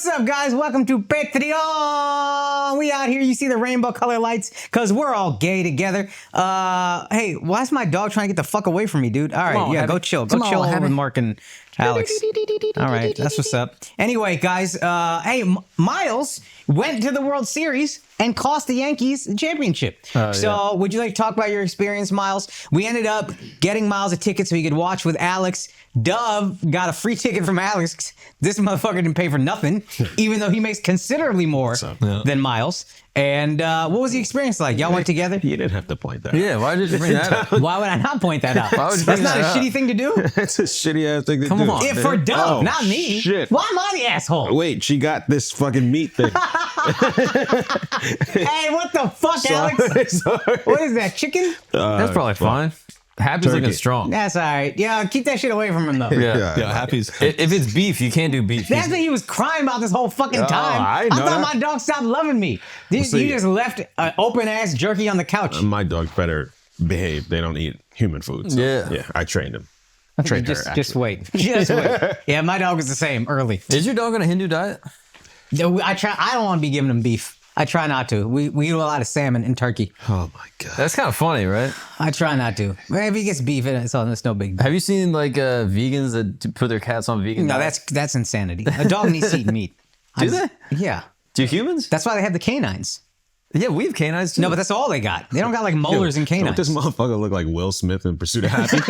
What's up, guys? Welcome to Patreon. We out here. You see the rainbow color lights because we're all gay together. Hey, why is my dog trying to get the fuck away from me, dude? All right, yeah, go chill. Go chill with Mark and Alex. All right, that's what's up. Anyway, guys, hey, Miles went to the World Series and cost the Yankees the championship. So would you like to talk about your experience, Miles? We ended up getting Miles a ticket so he could watch with Alexx. Dove got a free ticket from Alexx. This motherfucker didn't pay for nothing, even though he makes considerably more than Miles. And what was the experience like? Y'all went together? You didn't have to point that. Yeah, why did you bring that up? Why would I not point that out? That's not a shitty thing to do. That's a shitty ass thing to do. Come on. If for Dove, not me. Shit. Why am I the asshole? Wait, she got this fucking meat thing. Hey, what the fuck, Alex? Sorry. What is that, chicken? That's probably fine. Happy's looking strong. That's all right. Yeah, keep that shit away from him, though. Yeah, Happy's. If it's beef, you can't do beef. That's what he was crying about this whole fucking time. I thought that. my dog stopped loving me. You just left open-ass jerky on the couch. My dogs better behave. They don't eat human food. So, yeah, I trained him. Just wait. Just wait. Yeah, my dog was the same early. Is your dog on a Hindu diet? No, I don't want to be giving him beef. I try not to. We eat a lot of salmon and turkey. Oh my god, that's kind of funny, right? I try not to. If he gets beef, it's no big deal. Have you seen like vegans that put their cats on vegan? No, that's insanity. A dog needs to eat meat. Do they? Yeah. Do humans? That's why they have the canines. Yeah, we have canines too. No, but that's all they got. They don't got like molars and canines. Don't this motherfucker look like Will Smith in Pursuit of Happiness?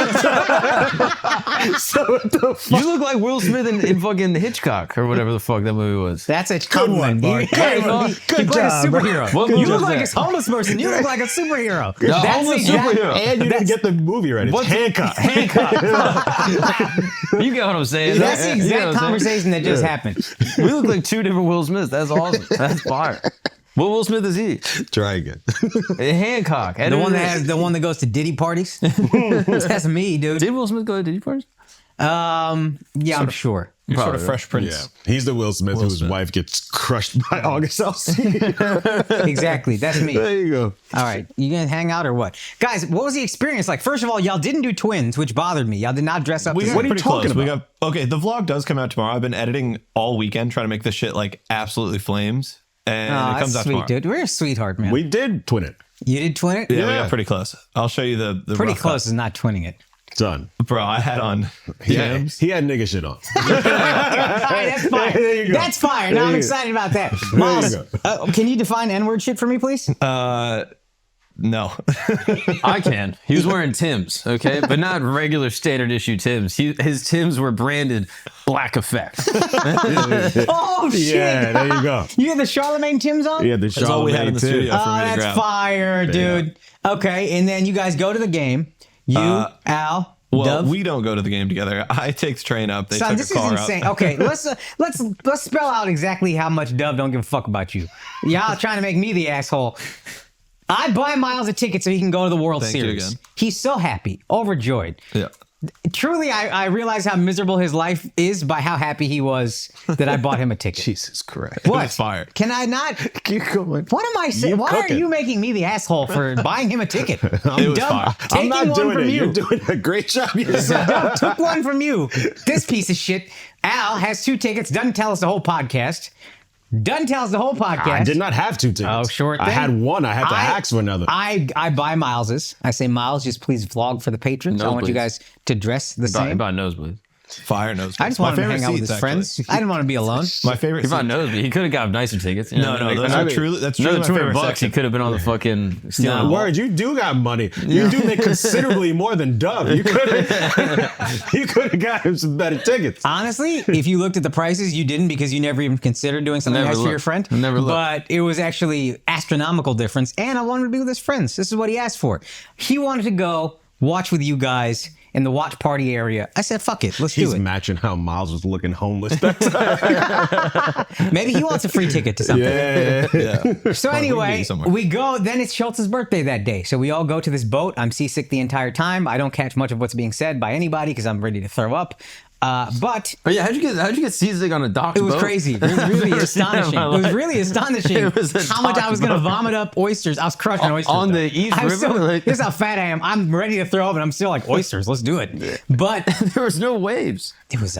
So what the fuck? You look like Will Smith in fucking Hitchcock or whatever the fuck that movie was. That's a good one. He played a superhero. You look like a homeless person. You look like a superhero. Homeless superhero. And you didn't get the movie right. It's HanCock. You get what I'm saying? That's the exact conversation that just happened. We look like two different Will Smiths. That's awesome. That's fire. What Will Smith is he? Try again. HanCock. The one that goes to Diddy parties. That's me, dude. Did Will Smith go to Diddy parties? Yeah, I'm sure. You're sort of Fresh Prince. Yeah. He's the Will Smith whose wife gets crushed by August Alsina. Exactly. That's me. There you go. All right. You gonna hang out or what? Guys, what was the experience like? First of all, y'all didn't do twins, which bothered me. Y'all did not dress up. What are you talking about? Okay, the vlog does come out tomorrow. I've been editing all weekend trying to make this shit like absolutely flames. And it comes out sweet, tomorrow. dude. We're a sweetheart, man. We did twin it. You did twin it? Yeah, we got pretty close. I'll show you the pretty rough close cut. is not twinning it. Done. Bro, I had on timbs. He had nigga shit on. All right, that's fire. There you go. That's fire. Now I'm excited about that. Miles, can you define N-word shit for me, please? No. I can. He was wearing Timbs, okay? But not regular standard issue Timbs. His Timbs were branded Black Effect. Oh, shit. Yeah, there you go. You had the Charlemagne Timbs on? Yeah, the That's all we had in the studio for Oh, me to that's grab. fire, dude. Okay, and then you guys go to the game. You, Al, Well, Dove. we don't go to the game together. I take the train up. They Son, took this a car is insane. up. Okay, let's spell out exactly how much Dove don't give a fuck about you. Y'all trying to make me the asshole. I buy Miles a ticket so he can go to the World Thank you Series. again. He's so happy, overjoyed. Yeah. Truly, I realize how miserable his life is by how happy he was that I bought him a ticket. Jesus Christ. What? was fire. Can I not? Keep going. What am I saying? Why cooking. are you making me the asshole for buying him a ticket? It was fire. Taking I'm not one doing from it. you. You're doing a great job yourself. Dove took one from you. This piece of shit. Al has 2 tickets. Doesn't tell us the whole podcast. Doesn't tell us the whole podcast. I did not have 2 tickets. Oh, sure I thing. had one. I had to ask for another. I buy Miles's. I say, Miles, just please vlog for the patrons. I want you guys to dress the same. About nosebleed. Fire nose. I just wanted to hang out with his friends. I didn't want to be alone. My favorite He about seat. nosebleed. He could have got nicer tickets. You know? No, those are truly. That's truly Another my favorite $200. He section. could have been on the fucking stealing. Word, you do got money. You do make considerably more than Dove. You could have got him some better tickets. Honestly, if you looked at the prices, you didn't because you never even considered doing something Never nice for looked. your friend. Never looked. But it was actually astronomical difference. And I wanted to be with his friends. This is what he asked for. He wanted to go watch with you guys in the watch party area. I said, fuck it, let's do He's it. matching how Miles was looking homeless that time. Maybe he wants a free ticket to something. Yeah. So Well, anyway, we somewhere. we go, then it's Schultz's birthday that day. So we all go to this boat. I'm seasick the entire time. I don't catch much of what's being said by anybody because I'm ready to throw up. But yeah, how'd you get seasick on a dock? it was crazy. It was really astonishing. It was really astonishing how much I was going to vomit up oysters. I was crushing oysters on the East River. This is how fat I am. I'm ready to throw up, and I'm still like, oysters. Let's do it. But there was no waves. It was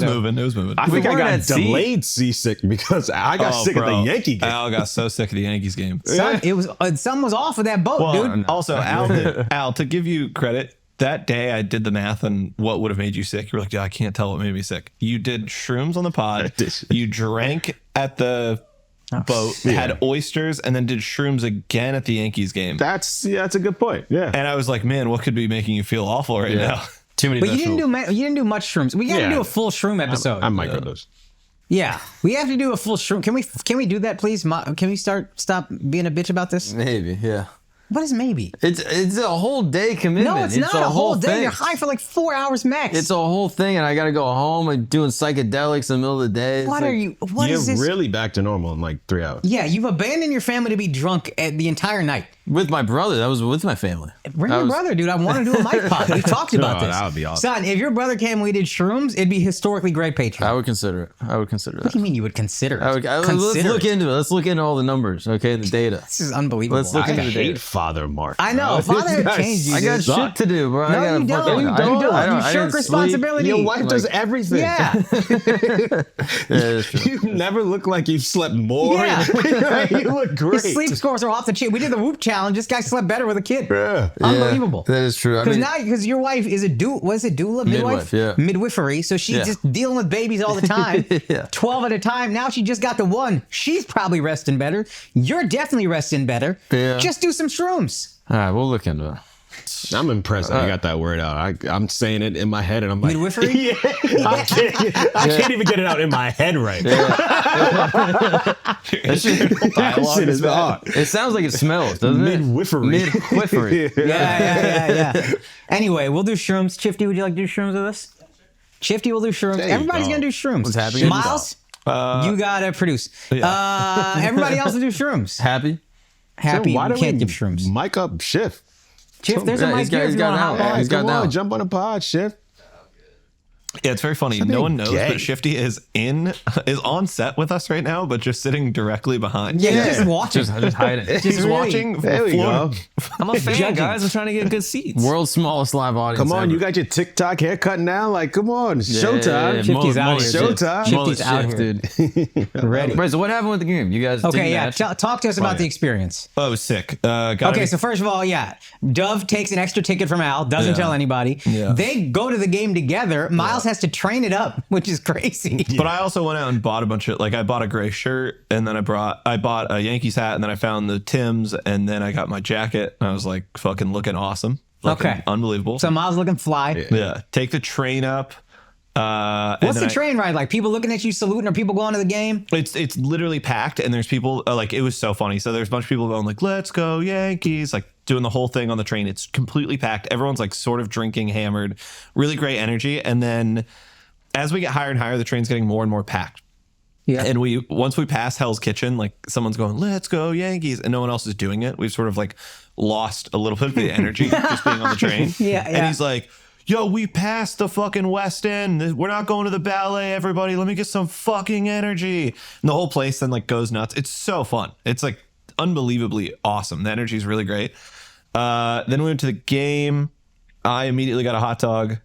moving. It was moving. I think I got at sea. delayed seasick because I got sick of the Yankee game. Al got so sick of the Yankees game. Son, it was something was off with that boat, dude. Also, Al, to give you credit, that day I did the math on what would have made you sick. You were like, I can't tell what made me sick. You did shrooms on the pod. You drank at the boat, had oysters, and then did shrooms again at the Yankees game. That's a good point. Yeah. And I was like, man, what could be making you feel awful right now? Too many. But you didn't do much shrooms. We got to do a full shroom episode. I microdose. Yeah, we have to do a full shroom. Can we do that, please? Can we stop being a bitch about this? Maybe, yeah. What is maybe? It's a whole day commitment. No, it's not a whole day. Thing. You're high for like 4 hours max. It's a whole thing, and I got to go home and doing psychedelics in the middle of the day. What are you? What is this? You're really back to normal in like 3 hours. Yeah, you've abandoned your family to be drunk the entire night. With my brother. That was with my family. Bring your brother, dude. I want to do a mic pod. We talked about this. That would be awesome. Son, if your brother came and we did shrooms, it'd be historically great Patreon. I would consider it. What do you mean you would consider it? Let's look into it. Let's look into all the numbers, okay? The data. This is unbelievable. Let's look into the I hate data. Father Mark. I know. Father had changed you. I got dude. shit to do, bro. No, you don't. You don't. You shirk responsibility. Your wife does everything. Yeah. You never look like you've slept more. Yeah. You look great. His sleep scores are off the chain. We did the Whoop challenge. This guy slept better with a kid. Yeah. Unbelievable. That is true. Because your wife is a doula, midwife? Yeah. Midwifery. So she's just dealing with babies all the time. 12 at a time. Now she just got the one. She's probably resting better. You're definitely resting better. Yeah. Just do some shrooms. All right, we'll look into it. I'm impressed that I got that word out. I'm saying it in my head, and I'm like, Midwifery? Yeah. I can't even get it out in my head right now. That shit is odd. It sounds like it smells, doesn't it? Midwifery. Midwifery. Yeah. Anyway, we'll do shrooms. Chifty, would you like to do shrooms with us? Chifty will do shrooms. There you Everybody's go. going to do shrooms. What's happening? Miles, you got to produce. Everybody else will do shrooms. Happy? Happy. Why We don't can't we give shrooms. mic up Schiff? Chiff, there's a mic here if you want to hop on. He's got Come on, down. jump on a pod, Schiff. Yeah, it's very funny. No one knows, but Shifty is on set with us right now, but just sitting directly behind. Yeah, he's just watching. Just hiding. He's really- watching. There we go. I'm a fan, guys. I'm trying to get good seats. World's smallest live audience. Come on, ever. you got your TikTok haircut now? Like, come on, Yeah, showtime. Shifty's out here. Showtime. Shifty's out here. Dude. Ready. Right, so what happened with the game? You guys Okay, didn't yeah. match? Talk to us about the experience. Oh, it was sick. Okay, so first of all, Dove takes an extra ticket from Al, doesn't tell anybody. Yeah. They go to the game together. Miles has to train it up, which is crazy. But I also went out and bought a bunch of I bought a gray shirt, and then I bought a Yankees hat, and then I found the Timbs, and then I got my jacket, and I was like fucking looking awesome. Okay. Unbelievable. So Miles looking fly. Yeah. Take the train up. What's the train ride like? People looking at you saluting, or people going to the game? It's literally packed, and there's people it was so funny. So there's a bunch of people going like, "Let's go Yankees!" Like doing the whole thing on the train. It's completely packed. Everyone's like sort of drinking, hammered, really great energy. And then as we get higher and higher, the train's getting more and more packed. Yeah. And once we pass Hell's Kitchen, like someone's going, "Let's go Yankees," and no one else is doing it. We've sort of like lost a little bit of the energy just being on the train. And he's like, "Yo, we passed the fucking West End. We're not going to the ballet, everybody. Let me get some fucking energy." And the whole place then like goes nuts. It's so fun. It's like unbelievably awesome. The energy is really great. Then we went to the game. I immediately got a hot dog.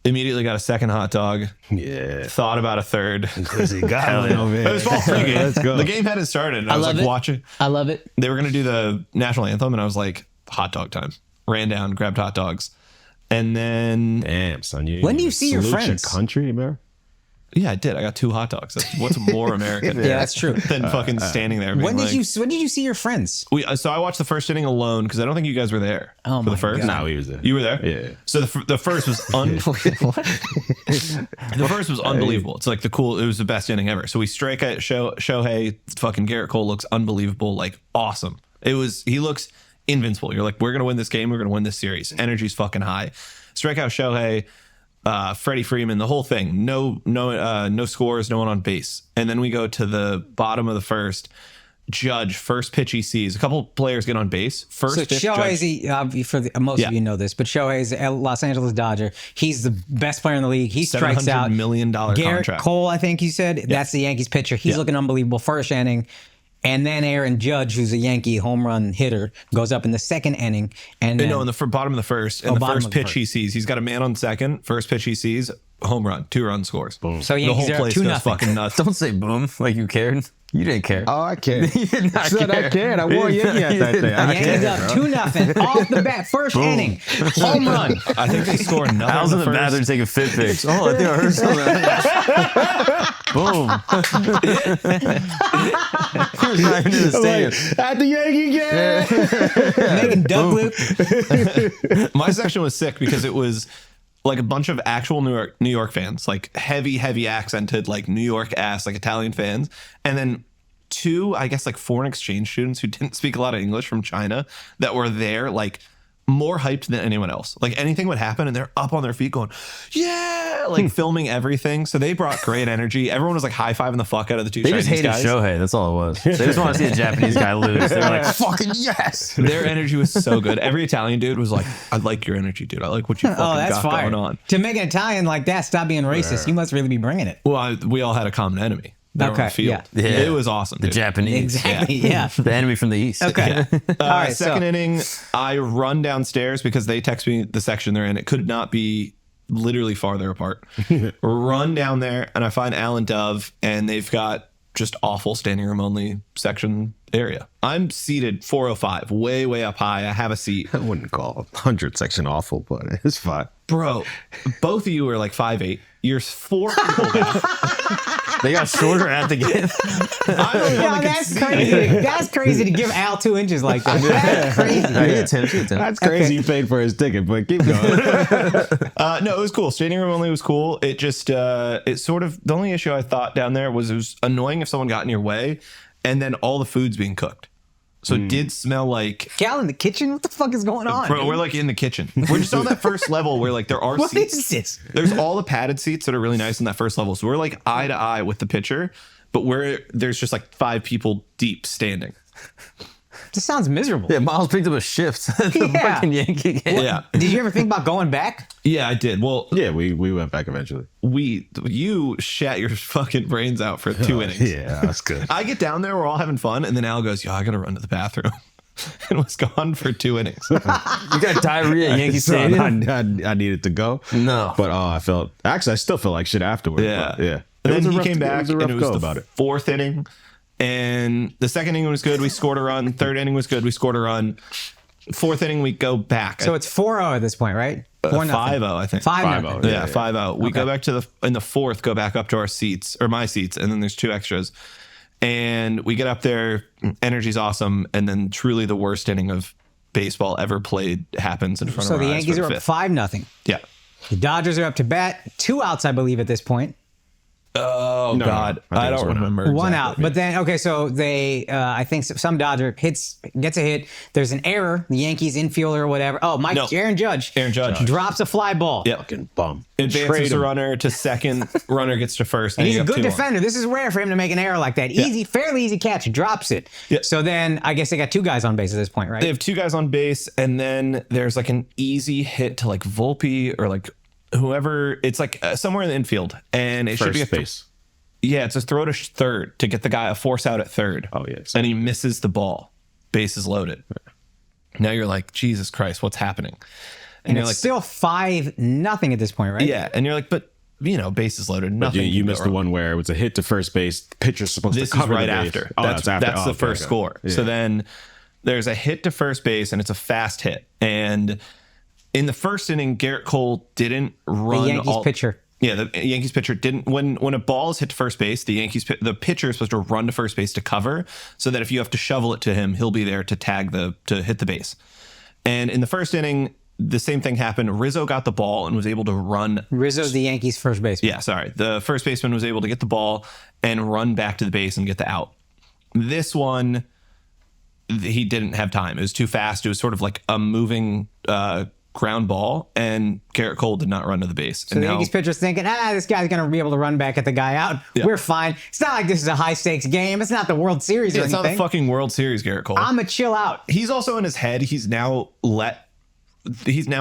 Immediately got a second hot dog. Yeah. Thought about a third. He got it over It was all pre-game. Let's go. The game hadn't started. And I was love like it. watching. I love it. They were going to do the national anthem, and I was like, hot dog time. Ran down, grabbed hot dogs. And then, Damn, son. When do you see your salute friends? country, man. yeah, I did. I got 2 hot dogs. What's more American Yeah, that's true. than fucking standing there? Being When did like, you see your friends? So I watched the first inning alone because I don't think you guys were there Oh for the my first. God. No, he was there. You were there? Yeah. So the first was the first was unbelievable. It's like it was the best inning ever. So we strike at Shohei, fucking Garrett Cole looks unbelievable, like awesome. He looks invincible. You're like, we're gonna win this game, we're gonna win this series. Energy's fucking high. Strike out Shohei, Freddie Freeman, the whole thing. No scores, no one on base. And then we go to the bottom of the first. Judge, first pitch he sees. A couple players get on base. First so pitch, Shohei's most of you know this, but Shohei's a Los Angeles Dodger. He's the best player in the league. He strikes out. $700 million Garrett contract. Cole, I think you said. That's the Yankees pitcher. He's looking unbelievable. First inning. And then Aaron Judge, who's a Yankee home run hitter, goes up in the second inning. And then, no, in the bottom of the first. And the first pitch he sees, he's got a man on second. First pitch he sees, home run, 2-run scores. Boom. So the Yankees whole are place up 2-0. goes fucking nuts. Don't say boom like you cared. You didn't care. Oh, I cared. You did not Said care. I cared. I wore Yankee at that day. I Yankees up 2-0 off the bat, first inning, home run. I think they score another. I was in the first. bathroom taking fit pics. Oh, I think I heard something. Boom. He was not even in the stadium. At the Yankee game. Making duck loop. My section was sick because it was like a bunch of actual New York fans, like heavy accented, like New York ass, like Italian fans. And then 2, I guess, like foreign exchange students who didn't speak a lot of English from China that were there, like more hyped than anyone else. Like anything would happen and they're up on their feet going, yeah, like filming everything. So they brought great energy. Everyone was like high-fiving the fuck out of the 2 They Chinese just hated guys. Shohei. That's all it was. They just want to see a Japanese guy lose. They're like, fucking yes. Their energy was so good. Every Italian dude was like, I like your energy, dude. I like what you fucking got going on. To make an Italian like that stop being racist, you must really be bringing it. Well, we all had a common enemy. They were on the field. Yeah. It was awesome. The dude. Japanese. Exactly, yeah. The enemy from the east. Okay. All right, Second inning, I run downstairs because they text me the section they're in. It could not be literally farther apart. Run down there, and I find Alan Dove, and they've got just awful standing room only section area. I'm seated 405, way up high. I have a seat. I wouldn't call 100 section awful, but it's fine. Bro, both of you are like 5'8". You're 4 people back. They got shorter at the game. That's crazy. That's crazy to give Al 2 inches like that. That's crazy. That's crazy. You paid for his ticket, but keep going. No, it was cool. Standing room only was cool. It just, it sort of, the only issue I thought down there was it was annoying if someone got in your way and then all the food's being cooked. So it did smell like... Gal in the kitchen? What the fuck is going on? Bro, dude? we're like in the kitchen. We're just on that first level where like there are What seats. is this? There's all the padded seats that are really nice in that first level. So we're like eye to eye with the pitcher, but there's just like 5 people deep standing. This sounds miserable. Yeah, Miles picked up a shift at the fucking Yankee game. Yeah. Did you ever think about going back? Yeah, I did. Well, Yeah, we went back eventually. you shat your fucking brains out for 2 innings. Yeah, that's good. I get down there, we're all having fun, and then Al goes, yo, I gotta run to the bathroom. And was gone for 2 innings. You got diarrhea at Yankee So Stadium? I needed to go. No. But I still felt like shit afterwards. Yeah. But, yeah. And It was then a he rough- came back, it was a rough and it was go the about it. 4th inning. And the 2nd inning was good. We scored a run. 3rd inning was good. We scored a run. 4th inning, we go back. So it's 4-0 at this point, right? 5-0, I think. 5-0. Yeah, 5-0. We go back to in the 4th, go back up to our seats, or my seats, and then there's 2 extras. And we get up there, energy's awesome, and then truly the worst inning of baseball ever played happens in front So of our the eyes Yankees for are the up 5th. 5-0. Yeah. The Dodgers are up to bat. 2 outs, I believe, at this point. Oh, No, God. no, I think I it was don't 1 out. remember. 1 exactly. out. But then, okay, so they, I think some Dodger gets a hit. There's an error. The Yankees infielder or whatever. Oh, No. Aaron Judge. Aaron Judge. Drops a fly ball. Yep. Fucking bum. Advances Trade the him. runner to second. Runner gets to first. And he's you a got good 2-1. defender. This is rare for him to make an error like that. Easy, fairly easy catch. Drops it. Yeah. So then I guess they got 2 guys on base at this point, right? They have 2 guys on base, and then there's like an easy hit to like Volpe or like whoever. It's like somewhere in the infield, and it should be a First base. Yeah, it's a throw to third to get the guy a force out at third. Oh, yeah. And he misses the ball. Bases loaded. Now you're like, Jesus Christ, what's happening? and you're it's like, still 5-0 at this point, right? yeah, and you're like, but bases loaded. But Nothing. you can go missed the wrong. one where it was a hit to first base. Pitcher's supposed This to is cover right the base. after. Oh, That's after. That's Oh, the okay, first okay. score. Yeah. So then there's a hit to first base, and it's a fast hit. And in the first inning, Garrett Cole didn't run. The Yankees pitcher. Yeah, the Yankees pitcher didn't. When a ball is hit to first base, the pitcher is supposed to run to first base to cover, so that if you have to shovel it to him, he'll be there to to hit the base. And in the first inning, the same thing happened. Rizzo got the ball and was able to run. Rizzo's the Yankees' first baseman. Yeah, sorry. The first baseman was able to get the ball and run back to the base and get the out. This one, he didn't have time. It was too fast. It was sort of like a moving ground ball, and Garrett Cole did not run to the base. So the Yankees pitcher's thinking, this guy's going to be able to run back at the guy out. Yeah. We're fine. It's not like this is a high-stakes game. It's not the World Series or anything. It's not the fucking World Series, Garrett Cole. I'm going to chill out. He's also in his head. He now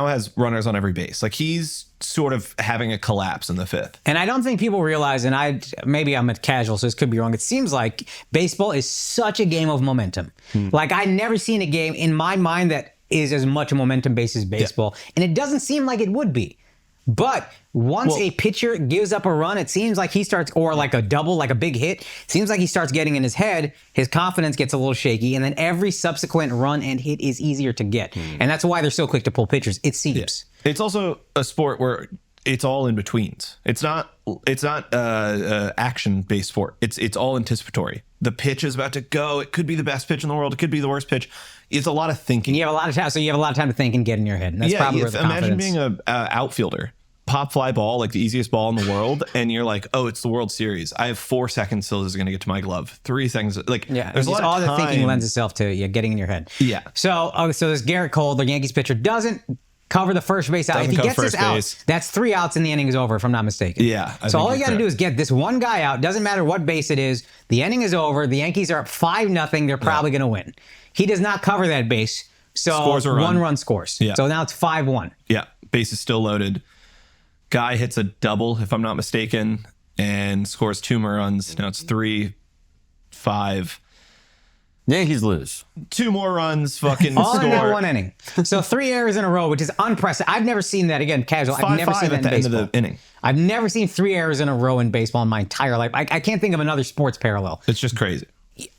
has runners on every base. Like, he's sort of having a collapse in the fifth. And I don't think people realize, and maybe I'm a casual, so this could be wrong. It seems like baseball is such a game of momentum. Like, I've never seen a game in my mind that is as much a momentum based as baseball. Yeah. And it doesn't seem like it would be. But once a pitcher gives up a run, it seems like he starts, or like a double, like a big hit, seems like he starts getting in his head, his confidence gets a little shaky, and then every subsequent run and hit is easier to get. And that's why they're so quick to pull pitchers, it seems. Yeah. It's also a sport where it's all in betweens. It's not action-based sport. It's all anticipatory. The pitch is about to go. It could be the best pitch in the world. It could be the worst pitch. It's a lot of thinking. You have a lot of time, so you have a lot of time to think and get in your head. And that's probably where the imagine confidence. Being an outfielder, pop fly ball, like the easiest ball in the world, and you're like, oh, it's the World Series. I have 4 seconds till this is going to get to my glove. 3 seconds, like there's a lot all of time. The thinking lends itself to getting in your head. Yeah. So this Garrett Cole, the Yankees pitcher, doesn't cover the first base out. If he gets this out, that's 3 outs and the inning is over, if I'm not mistaken. Yeah. So all you got to do is get this one guy out. Doesn't matter what base it is. The inning is over. The Yankees are up 5-0. They're probably going to win. He does not cover that base. So scores a run. 1 run scores. Yeah. So now it's 5-1. Yeah. Base is still loaded. Guy hits a double, if I'm not mistaken, and scores 2 more runs. Now it's 3-5. Yankees lose. 2 more runs, fucking all score. in that 1 inning. So 3 errors in a row, which is unprecedented. I've never seen that. Again, casual. I've never seen that in baseball. End of the inning. I've never seen 3 errors in a row in baseball in my entire life. I can't think of another sports parallel. It's just crazy.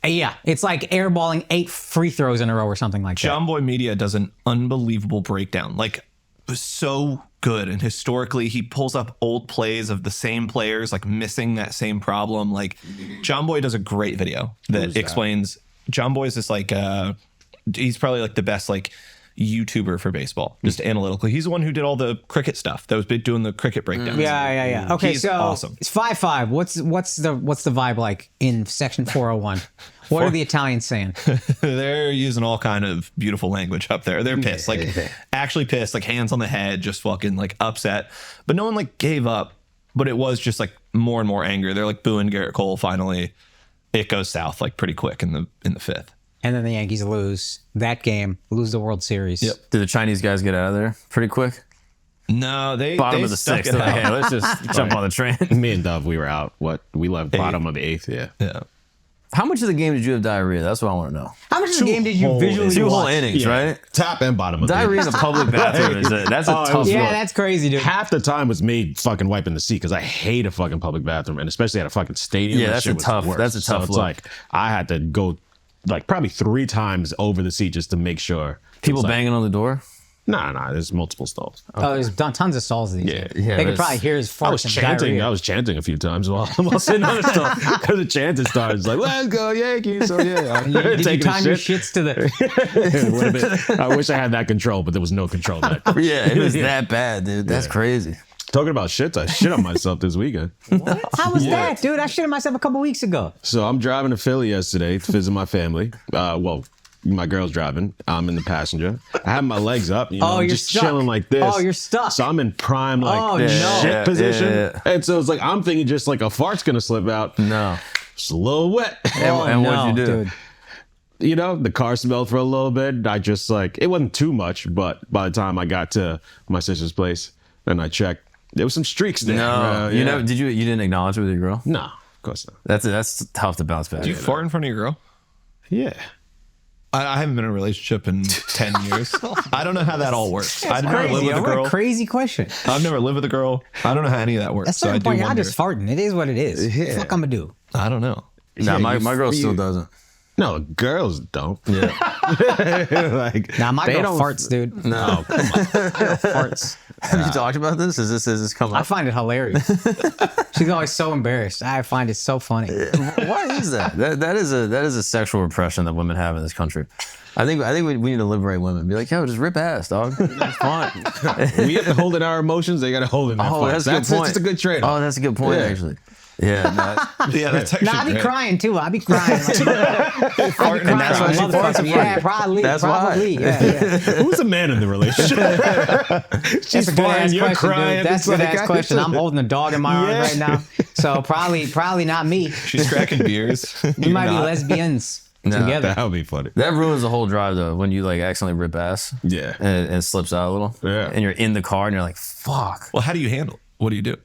Yeah, it's like airballing 8 free throws in a row or something like that. John Boy Media does an unbelievable breakdown. Like, so good. And historically, he pulls up old plays of the same players, like missing that same problem. Like, John Boy does a great video that explains. John Boy is this like, he's probably like the best like YouTuber for baseball, just analytically. He's the one who did all the cricket stuff. That was big doing the cricket breakdowns. Yeah. Okay, he's so awesome. It's 5-5. What's the vibe like in section 401? What are the Italians saying? They're using all kind of beautiful language up there. They're pissed, like actually pissed, like hands on the head, just fucking like upset. But no one like gave up. But it was just like more and more anger. They're like booing Garrett Cole. Finally, it goes south like pretty quick in the 5th. And then the Yankees lose that game, lose the World Series. Yep. Did the Chinese guys get out of there pretty quick? No, bottom of the 6th. Hey, let's just jump on the train. Me and Dove, we were out. We left bottom of the 8th. Yeah. How much of the game did you have diarrhea? That's what I want to know. How much of the game did you visually watch? 2 whole innings, right? Top and bottom of the diarrhea in a public bathroom that's a tough Yeah, look. that's crazy, dude. Half the time was me fucking wiping the seat because I hate a fucking public bathroom, and especially at a fucking stadium. Yeah, that's a tough look. It's like I had to go like probably 3 times over the seat just to make sure. People banging on the door? Nah, there's multiple stalls. Oh, there's tons of stalls these days. Yeah, they could probably hear his farts. I was chanting a few times while sitting on the stall because the chanting started. It's like, let's go Yankees. So yeah, did you time your shits to the? I wish I had that control, but there was no control back. Yeah, it was that bad, dude. That's crazy. Talking about shits, I shit on myself this weekend. What? How was that, dude? I shit on myself a couple weeks ago. So I'm driving to Philly yesterday to visit my family. My girl's driving. I'm in the passenger. I have my legs up, you're just stuck. chilling like this. Oh, you're stuck. So I'm in prime shit position. Yeah. And so it's like I'm thinking just like a fart's gonna slip out. No. It's a little wet. And what'd you do? Dude. The car smelled for a little bit. I just it wasn't too much, but by the time I got to my sister's place and I checked, there was some streaks there. No. You didn't acknowledge it with your girl? No, of course not. That's tough to bounce back. Did you fart in front of your girl? Yeah. I haven't been in a relationship in 10 years. I don't know how that all works. I've never lived with a What girl. a crazy question. I've never lived with a girl. I don't know how any of that works. At So I certain do point, you're wonder. just farting. It is what it is. Yeah. What the fuck I'm gonna do? I don't know. Nah, my girl still doesn't. No, girls don't. Yeah. My they girl don't- farts, dude. No. Farts. Have you talked about this? Is this coming I up? find it hilarious. She's always so embarrassed. I find it so funny. Why is that? That is a sexual repression that women have in this country. I think we need to liberate women. Be like, yo, just rip ass, dog. It's fine. We have to hold in our emotions. They got to hold in their farts. That's a good point. It's a good trade-off. Oh, that's a good point, actually. Yeah, Yeah, that's actually Nah, I'd be great. crying too. I'd be crying. Like, Farting and that's why she farts in front of yeah, you. probably. That's probably. Yeah, yeah. Who's the man in the relationship? That's She's a good ass farting, you're question, crying. dude. That's It's a good like, ass question. I'm holding a dog in my arms Yeah. right now, so probably not me. She's cracking beers. We might be lesbians together. That would be funny. That ruins the whole drive though when you like accidentally rip ass. Yeah. And it slips out a little. Yeah. And you're in the car and you're like, fuck. Well, how do you handle it? What do you do?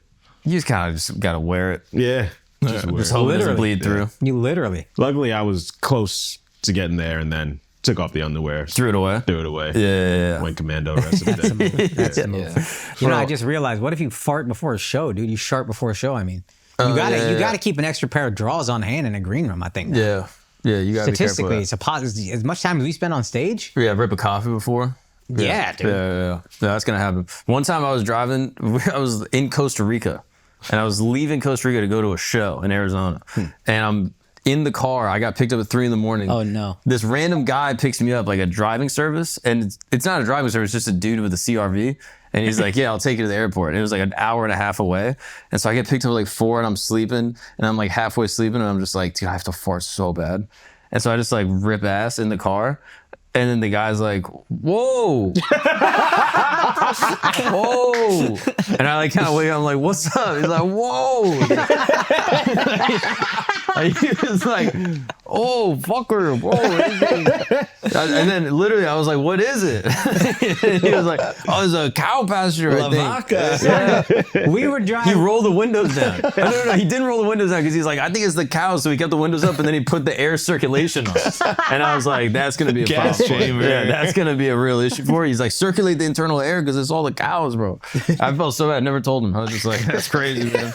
You just kind of just gotta wear it. Yeah. Just weird. Just hope it doesn't Literally. bleed through. You literally. Luckily, I was close to getting there and then took off the underwear. Threw it away. Threw it away. Yeah. Went commando the rest of the day. That's the move. You know, I just realized, what if you fart before a show, dude? You sharp before a show. I mean, you gotta keep an extra pair of drawers on hand in a green room. I think. Yeah. Yeah, you gotta be careful. Statistically, with it's a positive. As much time as we spend on stage, that. Yeah, rip a coffee before. yeah, dude. Yeah, that's gonna happen. One time I was driving, I was in Costa Rica, and I was leaving Costa Rica to go to a show in Arizona, and I'm in the car. I got picked up at 3 a.m. Oh, no. This random guy picks me up, like a driving service, and it's not a driving service, it's just a dude with a CRV. And he's like, yeah, I'll take you to the airport. And it was like an hour and a half away. And so I get picked up at like 4 and I'm sleeping, and I'm like halfway sleeping, and I'm just like, dude, I have to fart so bad. And so I just like rip ass in the car. And then the guy's like, whoa. Whoa. And I like kind of wait, I'm like, what's up? He's like, whoa. He was like, oh, fucker, whoa. And then literally I was like, what is it? And he was like, oh, it's a cow pasture, I think. Yeah. We were He driving. rolled the windows down. No, he didn't roll the windows down because he's like, I think it's the cows. So he kept the windows up and then he put the air circulation on. And I was like, that's going to be a Gas problem. chamber. Yeah, that's going to be a real issue for you. He's like, circulate the internal air because it's all the cows, bro. I felt so bad. I never told him. I was just like, that's crazy, man.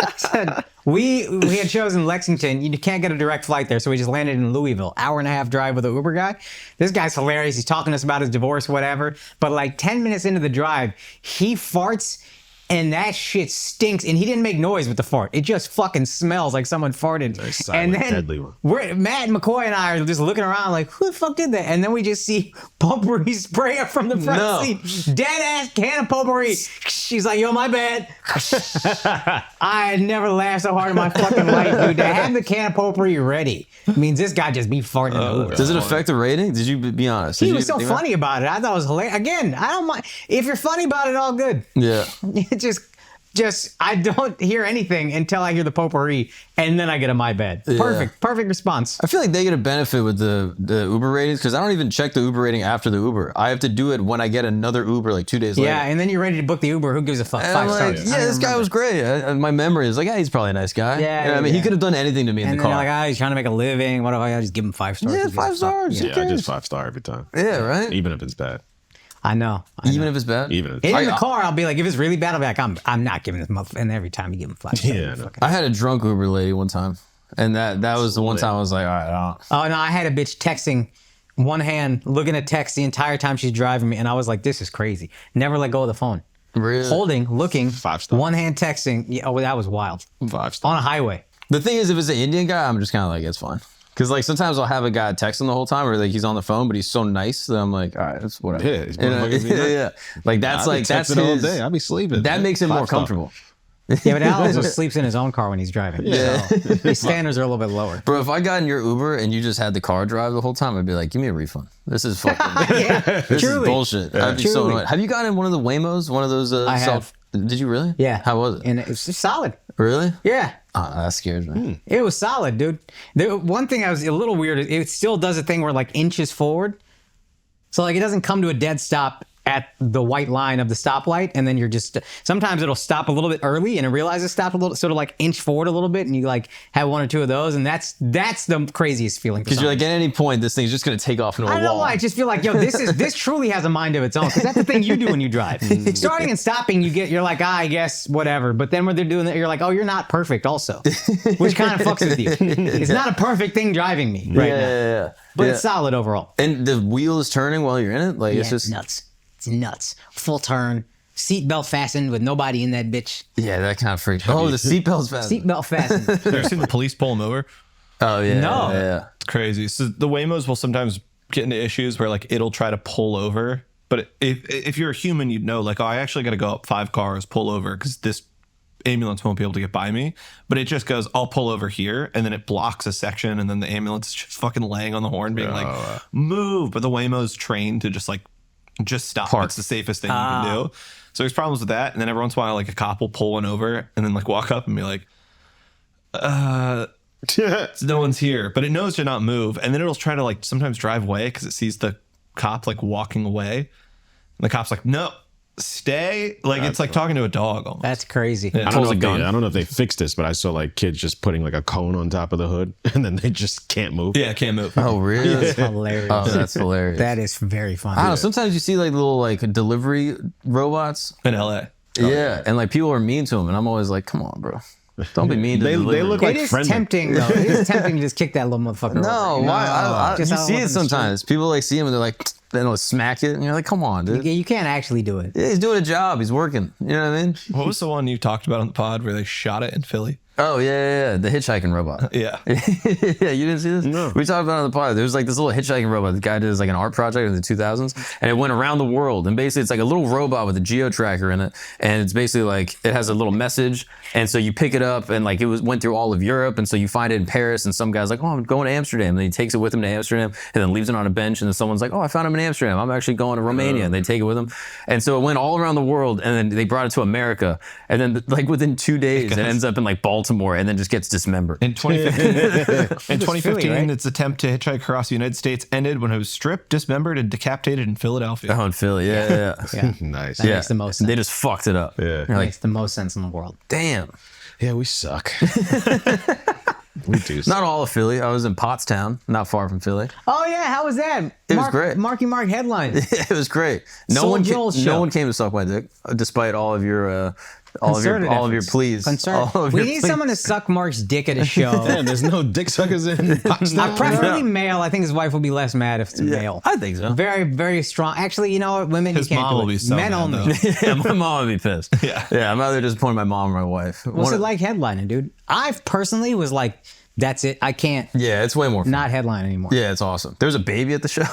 We had shows in Lexington. You can't get a direct flight there, so we just landed in Louisville. Hour and a half drive with an Uber guy. This guy's hilarious. He's talking to us about his divorce, whatever. But like 10 minutes into the drive, he farts. And that shit stinks. And he didn't make noise with the fart. It just fucking smells like someone farted. Very silent, deadly one. Matt McCoy and I are just looking around like, who the fuck did that? And then we just see potpourri spraying from the front seat. Dead ass can of potpourri. She's like, yo, my bad. I had never laughed so hard in my fucking life, dude. To have the can of potpourri ready means this guy just be farting in the Uber. Does it affect the rating? Did you be honest? He was so funny about it. I thought it was hilarious. Again, I don't mind. If you're funny about it, all good. Yeah. Just I don't hear anything until I hear the potpourri, and then I get a my bad. Perfect response. I feel like they get a benefit with the Uber ratings because I don't even check the Uber rating after the Uber. I have to do it when I get another Uber like 2 days later. Yeah, and then you're ready to book the Uber. Who gives a fuck? And 5 I'm like, stars. yeah, this guy was great. My memory is like, yeah, he's probably a nice guy. Yeah, You know what I mean, yeah. he could have done anything to me in And the then car. you're like, he's trying to make a living. What if I just give him 5 stars? yeah, Who gives a 5 fuck? stars. Who Yeah, I just cares? 5-star every time. Yeah, right. Even if it's bad. I know. Even if it's bad. Even if And it's in the car, I'll be like, if it's really bad, I'll be like, I'm not giving this motherfucker. And every time you give him 5 stars. Yeah, I know. I had a drunk Uber lady one time, and that was the one time I was like, all right, I don't. Oh no, I had a bitch texting, one hand looking at text the entire time she's driving me, and I was like, this is crazy. Never let go of the phone. Really? Holding, looking, 5 stars. one hand texting. Yeah, oh, that was wild. 5 stars. On a highway. The thing is, if it's an Indian guy, I'm just kind of like, it's fine. Because like sometimes I'll have a guy texting the whole time, or like he's on the phone, but he's so nice that I'm like, all right, it's whatever. Yeah, he's You know? motherfuckers be nice. yeah. Like that's I'll be like that's texting all his, day. I'll be sleeping. That makes him more 5-star. comfortable. Yeah, but Al also sleeps in his own car when he's driving. Yeah. So his standards are a little bit lower. Bro, if I got in your Uber and you just had the car drive the whole time, I'd be like, give me a refund. This is fucking. Yeah, This truly. is bullshit. I'd be so Truly. annoyed. Have you gotten in one of the Waymos? One of those I self? Did you really? Yeah. How was it? And it's just solid. Really? Yeah. That scares me. It was solid, dude. The one thing I was a little weird, it still does a thing where like inches forward. So like it doesn't come to a dead stop at the white line of the stoplight, and then you're just sometimes it'll stop a little bit early and it realizes it stopped a little, so it'll like inch forward a little bit, and you like have 1 or 2 of those, and that's the craziest feeling. Because you're like, at any point, this thing's just gonna take off into a I don't know wall. why. I just feel like, yo, this truly has a mind of its own. Because that's the thing you do when you drive. Starting and stopping, you're like, I guess whatever. But then when they're doing that, you're like, oh, you're not perfect, also, which kind of fucks with you. It's not a perfect thing driving me right now, Yeah. but it's solid overall. And the wheel is turning while you're in it. Like Yeah, it's just nuts. It's nuts. Full turn. Seatbelt fastened with nobody in that bitch. yeah, that kind of freaks. Oh, the seatbelt's fast. Seatbelt fastened. You ever seen the police pull him over? Oh yeah. No. Yeah. It's crazy. So the Waymos will sometimes get into issues where like it'll try to pull over. But if you're a human, you'd know like, oh, I actually got to go up 5 cars, pull over because this ambulance won't be able to get by me. But it just goes, I'll pull over here, and then it blocks a section, and then the ambulance is just fucking laying on the horn, being like, move. But the Waymo's trained to just stop. Park. It's the safest thing you can do. So there's problems with that. And then every once in a while, like a cop will pull one over and then like walk up and be like, no one's here. But it knows to not move. And then it'll try to like sometimes drive away because it sees the cop like walking away. And the cop's like, no, stay. Like it's like talking to a dog almost. That's crazy. I don't know if they fixed this, but I saw like kids just putting like a cone on top of the hood and then they just can't move. Yeah, can't move. Oh, really? That's hilarious. Oh, that's hilarious. That is very funny. I don't know. Sometimes you see like little like delivery robots. In LA. Yeah, and like people are mean to them, and I'm always like, come on, bro. Don't be mean to They delivery. look like It is friendly. tempting, though. It is tempting to just kick that little motherfucker. No, over. why? Just You out see in it the street. sometimes. People like see him and they're like, then they'll smack it, and you're like, come on, dude. You can't actually do it. Yeah, he's doing a job. He's working. You know what I mean? What was the one you talked about on the pod where they shot it in Philly? Oh yeah. The hitchhiking robot. Yeah. Yeah, you didn't see this? No. We talked about it on the pod. There was like this little hitchhiking robot. The guy did like an art project in the 2000s, and it went around the world. And basically, it's like a little robot with a geo tracker in it, and it's basically like it has a little message. And so you pick it up, and like went through all of Europe, and so you find it in Paris, and some guy's like, oh, I'm going to Amsterdam, and then he takes it with him to Amsterdam, and then leaves it on a bench, and then someone's like, oh, I found him in Amsterdam. I'm actually going to Romania, and they take it with them. And so it went all around the world, and then they brought it to America, and then like within 2 days, it ends up in like Baltimore, and then just gets dismembered. In 2015, Philly, right? its attempt to hitchhike across the United States ended when it was stripped, dismembered, and decapitated in Philadelphia. Oh, in Philly, yeah. Yeah. Nice. That makes the most sense. They just fucked it up. Yeah. You're That like, makes the most sense in the world. damn. Yeah, we suck. We do. Not all of Philly. I was in Pottstown, not far from Philly. Oh yeah, how was that? It was great. Marky Mark headline. It was great. No Soul one, Joel's no show. one came to suck my dick, despite all of your, all of Concerted your efforts. pleas. Concern. All of We your need pleas. someone to suck Mark's dick at a show. Man, there's no dick suckers in Pakistan. Preferably male. I think his wife will be less mad if it's male. I think so. Very, very strong. Actually, you know what? Women, His you can't mom do will it. be so Men mad, only. though. Yeah, my mom would be pissed. Yeah. I'm either disappointing my mom or my wife. What's it like headlining, dude? I personally was like, that's it. I can't Yeah, it's way more fun. not headline anymore. Yeah, it's awesome. There's a baby at the show.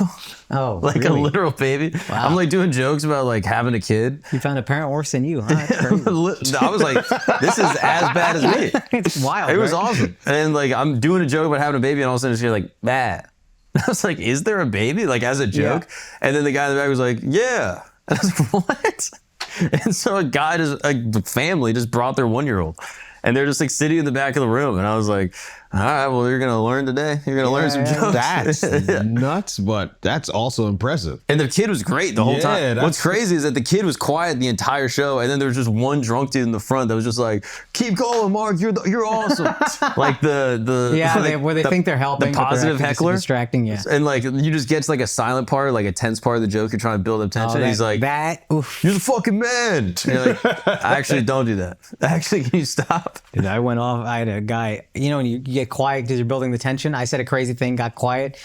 Oh, Like really? a literal baby. I'm like doing jokes about like having a kid. You found a parent worse than you, huh? That's crazy. I was like, this is as bad as me. It's wild. It was right? awesome. And like I'm doing a joke about having a baby, and all of a sudden she's like, bad. I was like, is there a baby? Like as a joke. And then the guy in the back was like, yeah. And I was like, what? And so a family just brought their 1-year-old. And they're just like sitting in the back of the room. And I was like, all right, well, you're going to learn today. You're going to learn some jokes. That's nuts, but that's also impressive. And the kid was great the whole Yeah, time. that's- What's crazy is that the kid was quiet the entire show, and then there was just one drunk dude in the front that was just like, "Keep going, Mark. You're awesome." Like the Yeah, like, where they think they're helping. the but they're positive actually just heckler, distracting. Yeah. and like you just get to like a silent part, like a tense part of the joke. You're trying to build up tension. Oh, and he's like, that. Oof. "You're the fucking man." And you're like, "Actually, don't do that. Actually, can you stop?" Dude, I went off. I had a guy, you know, when you get quiet because you're building the tension. I said a crazy thing, got quiet,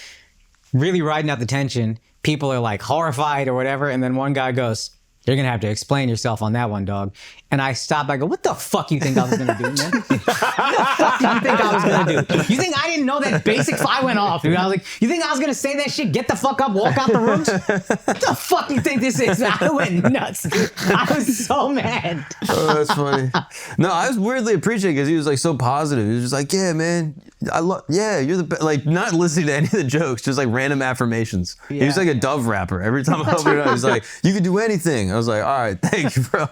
really riding out the tension. People are like horrified or whatever. And then one guy goes, "You're going to have to explain yourself on that one, dog." And I stop. I go, "What the fuck you think I was going to do, man? What the fuck do you think I was going to do? You think I didn't know that basic?" I went off, dude. I was like, "You think I was going to say that shit? Get the fuck up, walk out the room? What the fuck you think this is?" I went nuts. I was so mad. Oh, that's funny. No, I was weirdly appreciating because he was like so positive. He was just like, "Yeah, man, you're the best." Like not listening to any of the jokes, just like random affirmations. He was Yeah. like a Dove rapper. Every time I opened it up, he was like, "You can do anything." I was like, "All right, thank you, bro."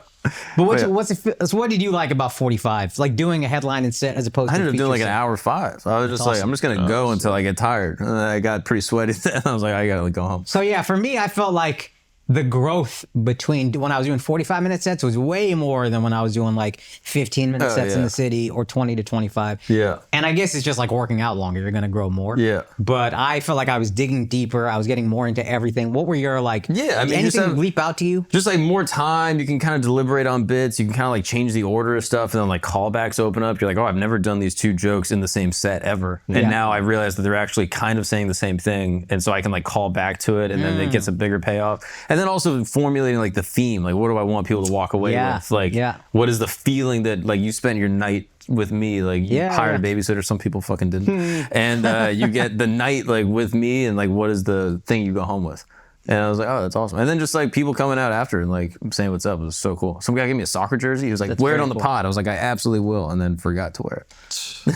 But Yeah. so what did you like about 45? Like doing a headline and set as opposed I to ended up doing like an feature hour 5. I was just like, awesome. I'm just gonna go until I get tired. And then I got pretty sweaty. Then I was like, I gotta go home. So yeah, for me, I felt like the growth between when I was doing 45-minute sets was way more than when I was doing like 15-minute Oh, sets in yeah. the city or 20 to 25. Yeah. And I guess it's just like working out longer. You're going to grow more. Yeah. But I felt like I was digging deeper. I was getting more into everything. What were your like, Yeah, I mean, anything just have- leap out to you? Just like more time, you can kind of deliberate on bits. You can kind of like change the order of stuff, and then like callbacks open up. You're like, oh, I've never done these 2 jokes in the same set ever, and Yeah. now I realize that they're actually kind of saying the same thing, and so I can like call back to it, and then it gets a bigger payoff. And then also formulating like the theme, like what do I want people to walk away Yeah, with? Like, yeah. what is the feeling that like you spent your night with me? Like you Yeah, hired yeah. a babysitter, some people fucking didn't, and you get the night like with me, and like what is the thing you go home with? And I was like, oh, that's awesome. And then just like people coming out after and like saying what's up was so cool. Some guy gave me a soccer jersey. He was like, wear it on the pod. I was like, I absolutely will. And then forgot to wear it.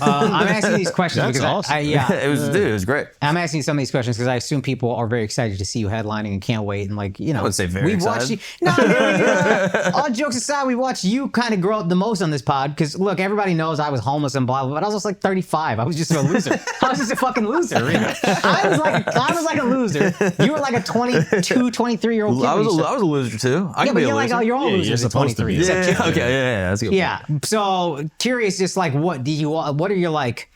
I'm asking these questions That's because awesome. It was great. I'm asking some of these questions because I assume people are very excited to see you headlining and can't wait. And like, you know, I would say very excited. All jokes aside, we watched you kind of grow up the most on this pod because look, everybody knows I was homeless and blah, blah, but I was just like 35. I was just a loser. I was just a fucking loser. I was like a loser. You were like a 22, 23-year-old kid. I was a loser too. I can be a loser. Like, you're all losers at 23. That's a good point. So curious, just like, what are your like,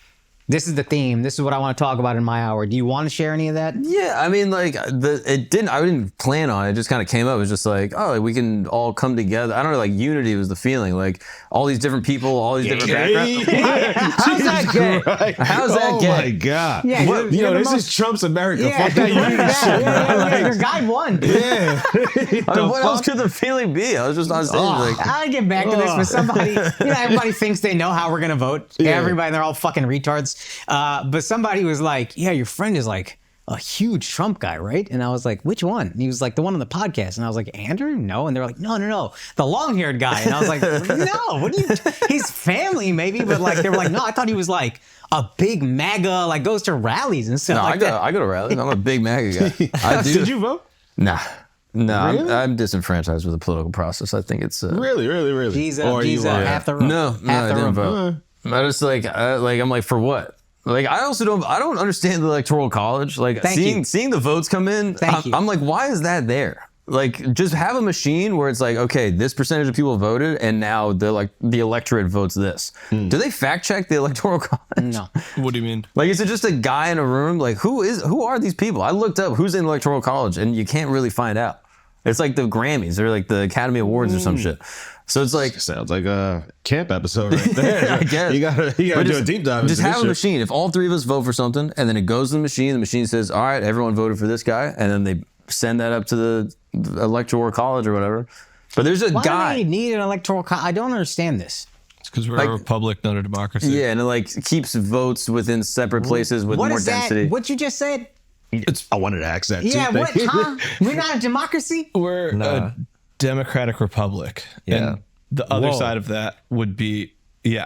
this is the theme. This is what I want to talk about in my hour. Do you want to share any of that? Yeah, I mean, like, I didn't plan on it. It just kind of came up. It was just like, oh, like, we can all come together. I don't know, like, unity was the feeling. Like, all these different people, all these different backgrounds. How's that gay? How's that gay? Oh, my God. Yeah, what, you know, this is Trump's America. Yeah, fuck that unity shit, bro. Your guy won. Yeah. I mean, what else could the feeling be? I was just on stage like... I'll get back to this, but somebody, everybody thinks they know how we're going to vote. Yeah. Everybody, they're all fucking retards. But somebody was like, yeah, your friend is like a huge Trump guy, right? And I was like, which one? And he was like, the one on the podcast. And I was like, Andrew? No. And they're like, no, the long-haired guy. And I was like, no, what do you, his family maybe, but like, they were like, no, I thought he was like a big MAGA, like goes to rallies and stuff like that. I go to rallies. I'm a big MAGA guy. Did you vote? Nah. No, Really? I'm disenfranchised with the political process. I think it's... Really? He's half the room. No, I didn't vote. I just like, I'm like, for what? Like, I don't understand the electoral college. Like, seeing the votes come in, I'm like, why is that there? Like, just have a machine where it's like, okay, this percentage of people voted, and now the electorate votes this. Do they fact check the electoral college? No. What do you mean? Like, is it just a guy in a room? Like, who are these people? I looked up who's in the electoral college, and you can't really find out. It's like the Grammys or like the Academy Awards or some shit. So it's like, sounds like a camp episode right there. I guess you gotta do a deep dive. Just have a machine. If all three of us vote for something, and then it goes to the machine says, "All right, everyone voted for this guy," and then they send that up to the electoral college or whatever. But there's a guy. Why do they need an electoral college? I don't understand this. It's because we're a republic, not a democracy. Yeah, and it like keeps votes within separate places with more density. What you just said? I wanted to ask that too. Yeah, what? Huh? We're not a democracy? We're a democratic republic. Yeah. And the other side of that would be, All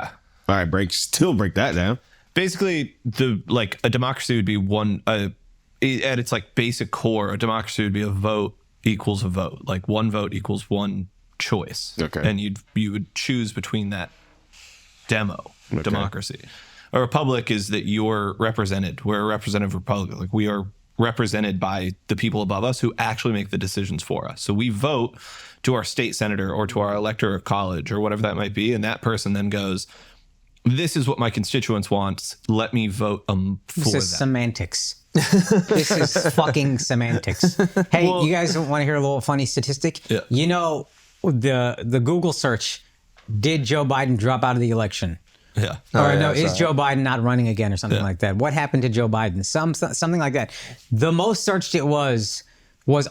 right, break that down. Basically, a democracy would be one, at its like basic core, a democracy would be a vote equals a vote. Like one vote equals one choice. Okay. And you would choose between that democracy. A republic is that you're represented. We're a representative republic. Like we are represented by the people above us who actually make the decisions for us. So we vote to our state senator or to our elector of college or whatever that might be. And that person then goes, this is what my constituents want. Let me vote for This is that. semantics. This is fucking semantics. Hey, you guys want to hear a little funny statistic? Yeah. You know, the Google search, did Joe Biden drop out of the election? Yeah. Is Joe Biden not running again or something like that? What happened to Joe Biden? Something like that. The most searched it was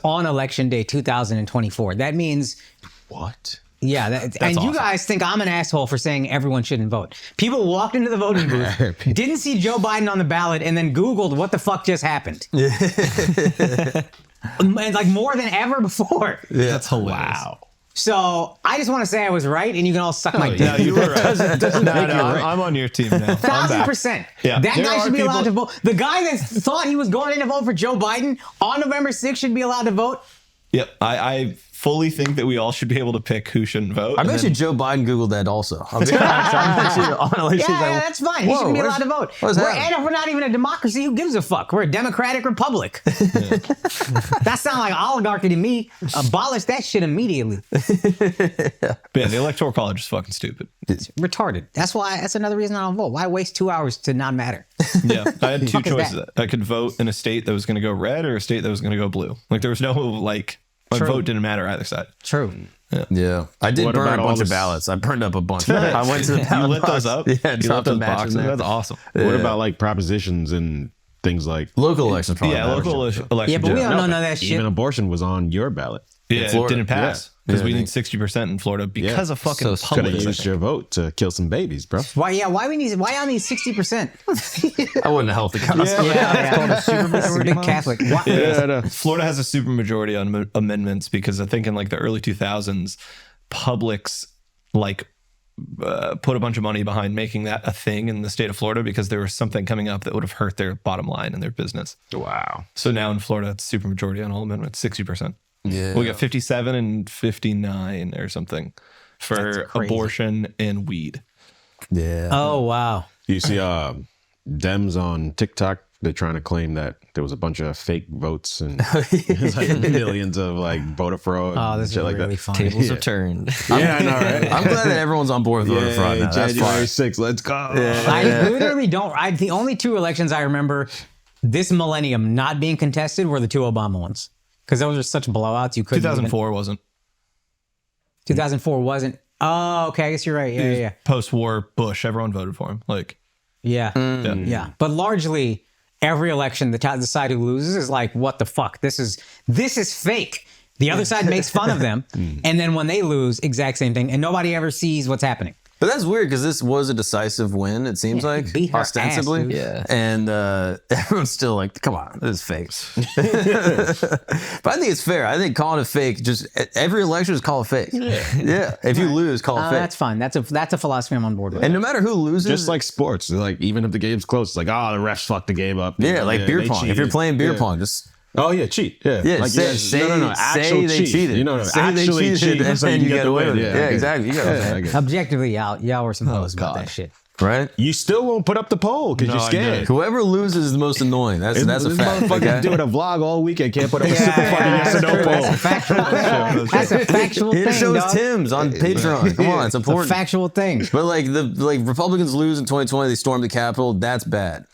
on election day 2024. That means What? Yeah, and awesome. you guys think I'm an asshole for saying everyone shouldn't vote. People walked into the voting booth, didn't see Joe Biden on the ballot, and then Googled what the fuck just happened. And like more than ever before. Yeah, that's hilarious. Wow. So I just want to say I was right, and you can all suck my dick. Yeah, you were right. I'm on your team now. 1,000%. Yeah. That There guy are should be allowed to people- vote. The guy that thought he was going in to vote for Joe Biden on November 6th should be allowed to vote. Yep. I fully think that we all should be able to pick who shouldn't vote. I bet you Joe Biden Googled that also. I bet you on election Yeah, that's fine. He shouldn't be allowed to vote. What is And that? if we're not even a democracy, who gives a fuck? We're a democratic republic. That sounds like oligarchy to me. Abolish that shit immediately. Yeah, the electoral college is fucking stupid. It's retarded. That's another reason I don't vote. Why waste 2 hours to not matter? Yeah, I had two Fuck is choices. that? I could vote in a state that was going to go red or a state that was going to go blue. Like there was no my True. vote didn't matter either side. True. Yeah, I did What burn about a all bunch of this- ballots. I burned up a bunch. I went to the You ballot lit box. those up? Yeah, You lit dropped those a match in boxes? there. That's awesome. What about like propositions and things like Local elections, probably. Yeah, matter. local elections. Yeah, but we don't know none of that even shit. abortion was on your ballot. Yeah, it Florida. didn't pass because Yeah, we I need 60% in Florida because of fucking So Could have public. used your vote to kill some babies, bro. Why y'all need 60%? I wouldn't have helped the cause. Yeah. Big Catholic. Why- Florida has a supermajority on amendments because I think in like the early 2000s, Publix like put a bunch of money behind making that a thing in the state of Florida because there was something coming up that would have hurt their bottom line and their business. Wow. So now in Florida, it's supermajority on all amendments, 60%. Yeah. We got 57 and 59 or something for crazy. abortion and weed. Yeah. Oh, wow. You see Dems on TikTok, they're trying to claim that there was a bunch of fake votes and there's like millions of like voter fraud Oh, and this is shit like really that. funny. Tables have turned. Yeah, I know, right? I'm glad that everyone's on board with voter fraud now. That's January fine. 6th, let's go. I literally don't. The only two elections I remember this millennium not being contested were the two Obama ones. Because those are such blowouts. You couldn't. 2004 wasn't. 2004 wasn't. Oh, okay. I guess you're right. Yeah. Post-war Bush, everyone voted for him. Like, Yeah. Yeah. But largely, every election, the side who loses is like, what the fuck? This is fake. The other side makes fun of them. And then when they lose, exact same thing. And nobody ever sees what's happening. But that's weird because this was a decisive win, it seems like, beat her ostensibly. ass, dude. Yeah. And everyone's still like, come on, this is fake. But I think it's fair. I think calling it fake, just every election is call it fake. Yeah. If you lose, call it fake. That's fine. That's a philosophy I'm on board with. And no matter who loses, Just like sports, like even if the game's close, it's like, oh, the refs fucked the game up. yeah, like beer they pong. If cheated. you're playing beer Yeah. pong, just Oh yeah, cheat. Yeah, yeah, like, say actual they cheat. cheated. You know, say actually they cheated, cheat, so and you get away with it. Yeah, okay. exactly. You got what I'm Yeah, I saying. get it. Objectively, y'all were some hoes about that shit. Right? You still won't put up the poll because No, you're I scared. know. Whoever loses is the most annoying. That's a This fact. motherfucker's Okay? doing a vlog all weekend. Can't put up a super fucking yes or no That's a poll. factual thing. That's a factual It thing, shows dog. Tim's on Patreon. Come on, it's It's a important. factual thing. But like Republicans lose in 2020, they storm the Capitol. That's bad.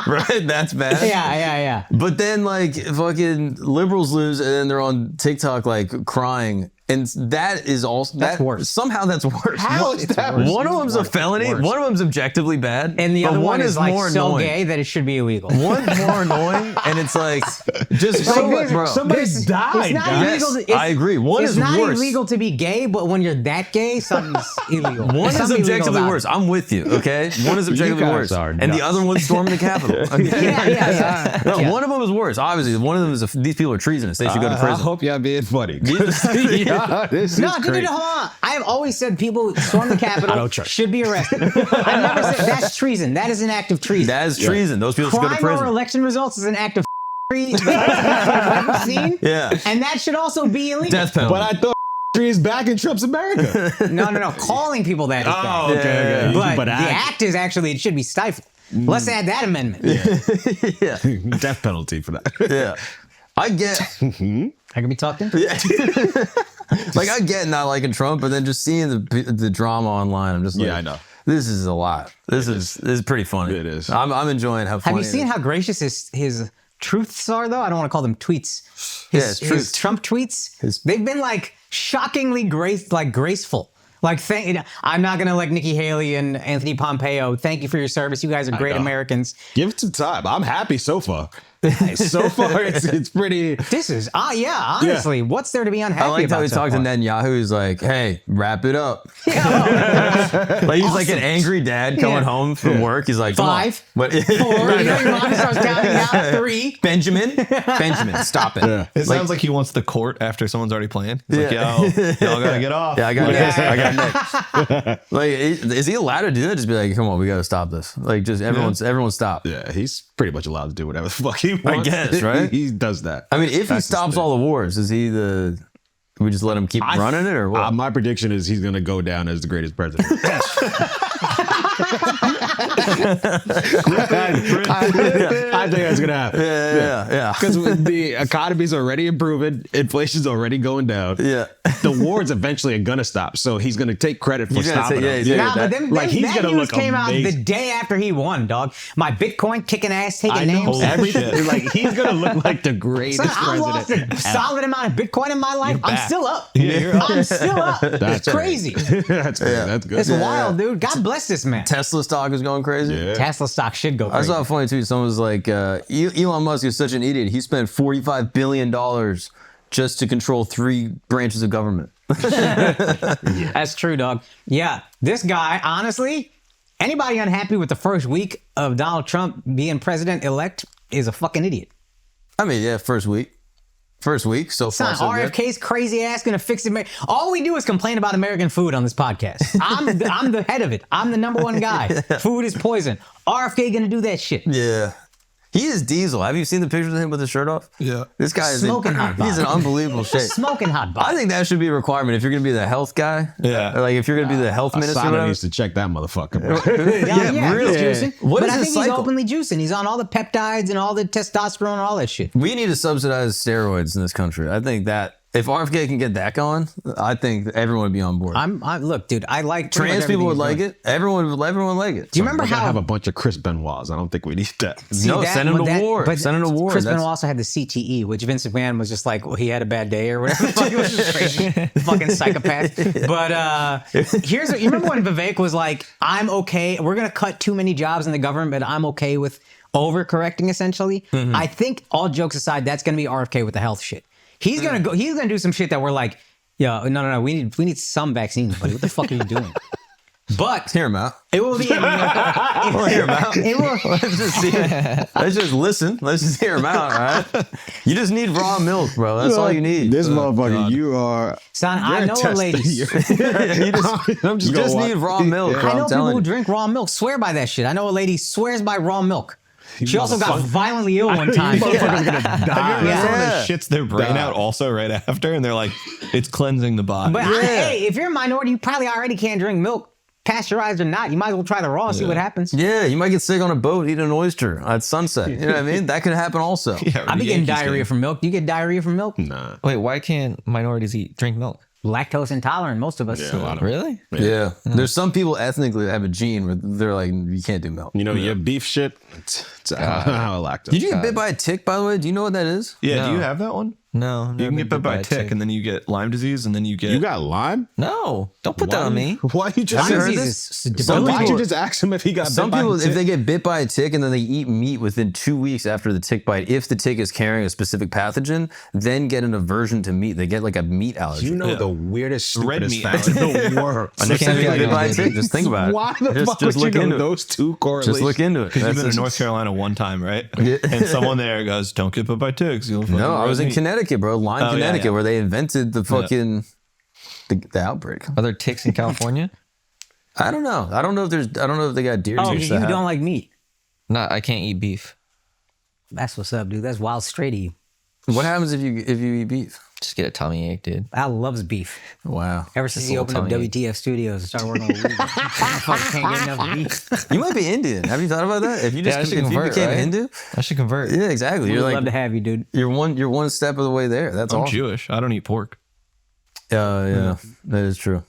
Right? That's bad. Yeah. But then like fucking liberals lose and then they're on TikTok like crying. And that is also That's worse. Somehow that's worse. How is that worse? One of them's a felony. Worse. One of them's objectively bad. And the but other one is like more so annoying. gay that it should be illegal. One's more annoying, and it's like just bro. Somebody's died. It's not guys. illegal. To, I agree. One it's is not worse. illegal to be gay, but when you're that gay, something's illegal. One is Something illegal objectively about worse. it. I'm with you, okay? One is objectively guys worse. are And the nuts. other one's storming the Capitol. Okay? Yeah. No, Yeah. one of them is worse. Obviously, one of them is these people are treasonous. They should go to I prison. hope y'all being funny. Yeah. This is No, crazy. hold on. I have always said people storm the Capitol don't trust should be arrested. I never said that's treason. That is an act of treason. That is treason. Those people should go to Crime over prison. election results is an act of treason I've ever seen. Yeah. And that should also be illegal. Death penalty. But I thought is back in Trump's America. No. Calling people that is bad. Oh, okay. But the act is actually, it should be stifled. Let's add that amendment. Death penalty for that. Yeah. I get I can be talked into. like I get not liking Trump, but then just seeing the drama online, I'm just like, Yeah, I know. This is a lot. This is pretty funny. It is. I'm enjoying how funny Have you seen how gracious his truths are, though? I don't want to call them tweets. his His truths. Trump tweets, they've been like shockingly graceful. Like, I'm not gonna like Nikki Haley and Anthony Pompeo. Thank you for your service. You guys are great know. Americans. Give it some time. I'm happy so far. So far, it's pretty. This is, honestly, what's there to be unhappy I liked about? how he so talked to far? Netanyahu. He's like, "Hey, wrap it up." Like he's like an angry dad coming Yeah. home from work. He's like, "Come on." 5, But 4. You know, your mom starts counting out 3. Benjamin, stop it. Yeah. it sounds like he wants the court after someone's already playing. He's like, Yeah. yo, y'all gotta get off. Yeah, I got Yeah. next. I got next. Like, is he allowed to do that? Just be like, "Come on, we got to stop this." Like, just everyone stop. Yeah, he's pretty much allowed to do whatever the fuck he wants. guess, right? He does that. I mean, if he That's his stops thing. all the wars, is he the? We just let him keep running it, or what? My prediction is he's gonna go down as the greatest president. I think that's gonna happen. yeah. Because the economy's already improving, inflation's already going down. Yeah. The wars eventually are gonna stop, so he's gonna take credit for He's gonna stopping say- yeah, them. he's gonna- Nah, but them, Like, he's that gonna news look came out the amazing. day after he won, dog. My Bitcoin kicking ass, taking I know names. everything. Like he's gonna look like the greatest Son, I lost president. a solid amount of Bitcoin in my life. I'm back. still up. Yeah, you're up. I'm still up. That's It's crazy. That's great. That's good. It's wild, dude. God bless this man. Tesla stock is going crazy. crazy? Yeah. Tesla stock should go crazy. I saw a funny tweet. Someone was like, Elon Musk is such an idiot. He spent $45 billion just to control 3 branches of government. That's true, dog. Yeah, this guy, honestly, anybody unhappy with the first week of Donald Trump being president-elect is a fucking idiot. I mean, yeah, first week. So far, so good. RFK's crazy ass gonna fix it. All we do is complain about American food on this podcast. I'm the head of it. I'm the number one guy. Food is poison. RFK gonna do that shit. Yeah. He is Diesel. Have you seen the pictures of him with his shirt off? Yeah. This guy is Smoking hot body. He's in unbelievable shape. Smoking hot body. I think that should be a requirement if you're going to be the health guy. Yeah. Or like if you're going to be the health minister. Asana needs to check that motherfucker. Bro. yeah, really. he's juicing. What but is I his think cycle? he's openly juicing. He's on all the peptides and all the testosterone and all that shit. We need to subsidize steroids in this country. I think that if RFK can get that going, I think everyone would be on board. Look, dude, I like Trans people would like it. Everyone would like it. Do you remember We're gonna how have a bunch of Chris Benoits? I don't think we need that. No, send him to war. Send him to war. Chris Benoit also had the CTE, which Vince McMahon was just like, well, he had a bad day or whatever. It was just crazy. Fucking psychopath. But you remember when Vivek was like, I'm okay. We're going to cut too many jobs in the government, but I'm okay with overcorrecting essentially. Mm-hmm. I think all jokes aside, that's going to be RFK with the health shit. He's gonna go. He's gonna do some shit that we're like, no. We need some vaccines, buddy. What the fuck are you doing? But hear him out. It will be. We'll hear him out. It will. Let's just see. Let's just listen. Let's just hear him out. All right. You just need raw milk, bro. That's all you need. This motherfucker, you are. Son, I know a lady. You just need raw milk, bro. I know I'm people telling who you. drink raw milk. Swear by that shit. I know a lady swears by raw milk. She also got violently ill one time. Motherfucker's gonna die. Have you ever met someone Yeah. that shits their brain out also right after, and they're like, it's cleansing the body. But hey, if you're a minority, you probably already can't drink milk, pasteurized or not. You might as well try the raw and see what happens. Yeah, you might get sick on a boat eating an oyster at sunset. You know what I mean? That could happen also. Yeah, I be getting Yankees diarrhea game. from milk. Do you get diarrhea from milk? Nah. Wait, why can't minorities drink milk? Lactose intolerant, most of us. Yeah, a lot of Really? Yeah. There's some people ethnically that have a gene where they're like, you can't do milk. You know, your beef shit, it's lactose. Did you get bit by a tick, by the way? Do you know what that is? Yeah, No. do you have that one? No. You can get bit by a tick, and then you get Lyme disease, and then you get. You got Lyme? No. Don't put that on me. Why you just? Lyme Lyme disease disease is Some Why'd people- you just ask him if he got Some bit by people, a if tick? they get bit by a tick and then they eat meat within 2 weeks after the tick bite, if the tick is carrying a specific pathogen, then get an aversion to meat. They get like a meat allergy. You know the weirdest, Red stupidest meat fact in the world. Next time you get bit by a tick, just think about it. Why the fuck would you look into know it. those two correlations? Just look into it. Because you've been That's to it. North Carolina one time, right? And someone there goes, "Don't get bit by ticks." You'll No, I fucking was in red meat." Connecticut, bro. Lyme, Oh, yeah, Connecticut, yeah. where they invented the fucking the outbreak. Are there ticks in California? I don't know. I don't know if they got deer Oh, ticks. you don't like meat. No, I can't eat beef. That's what's up, dude. That's wild straight of you. What happens if you eat beef? Just get a tummy ache, dude. Al loves beef. Wow. Ever since he Little opened up tummy ache. WTF Studios and started working with weed. Motherfucker can't get enough beef. You might be Indian. Have you thought about that? If you just Yeah, I should if you convert, became right? Hindu, I should convert. yeah, exactly. We'd You're love like to have you, dude. you're one step of the way there. That's I'm awesome. Jewish. I don't eat pork. Yeah, that is true.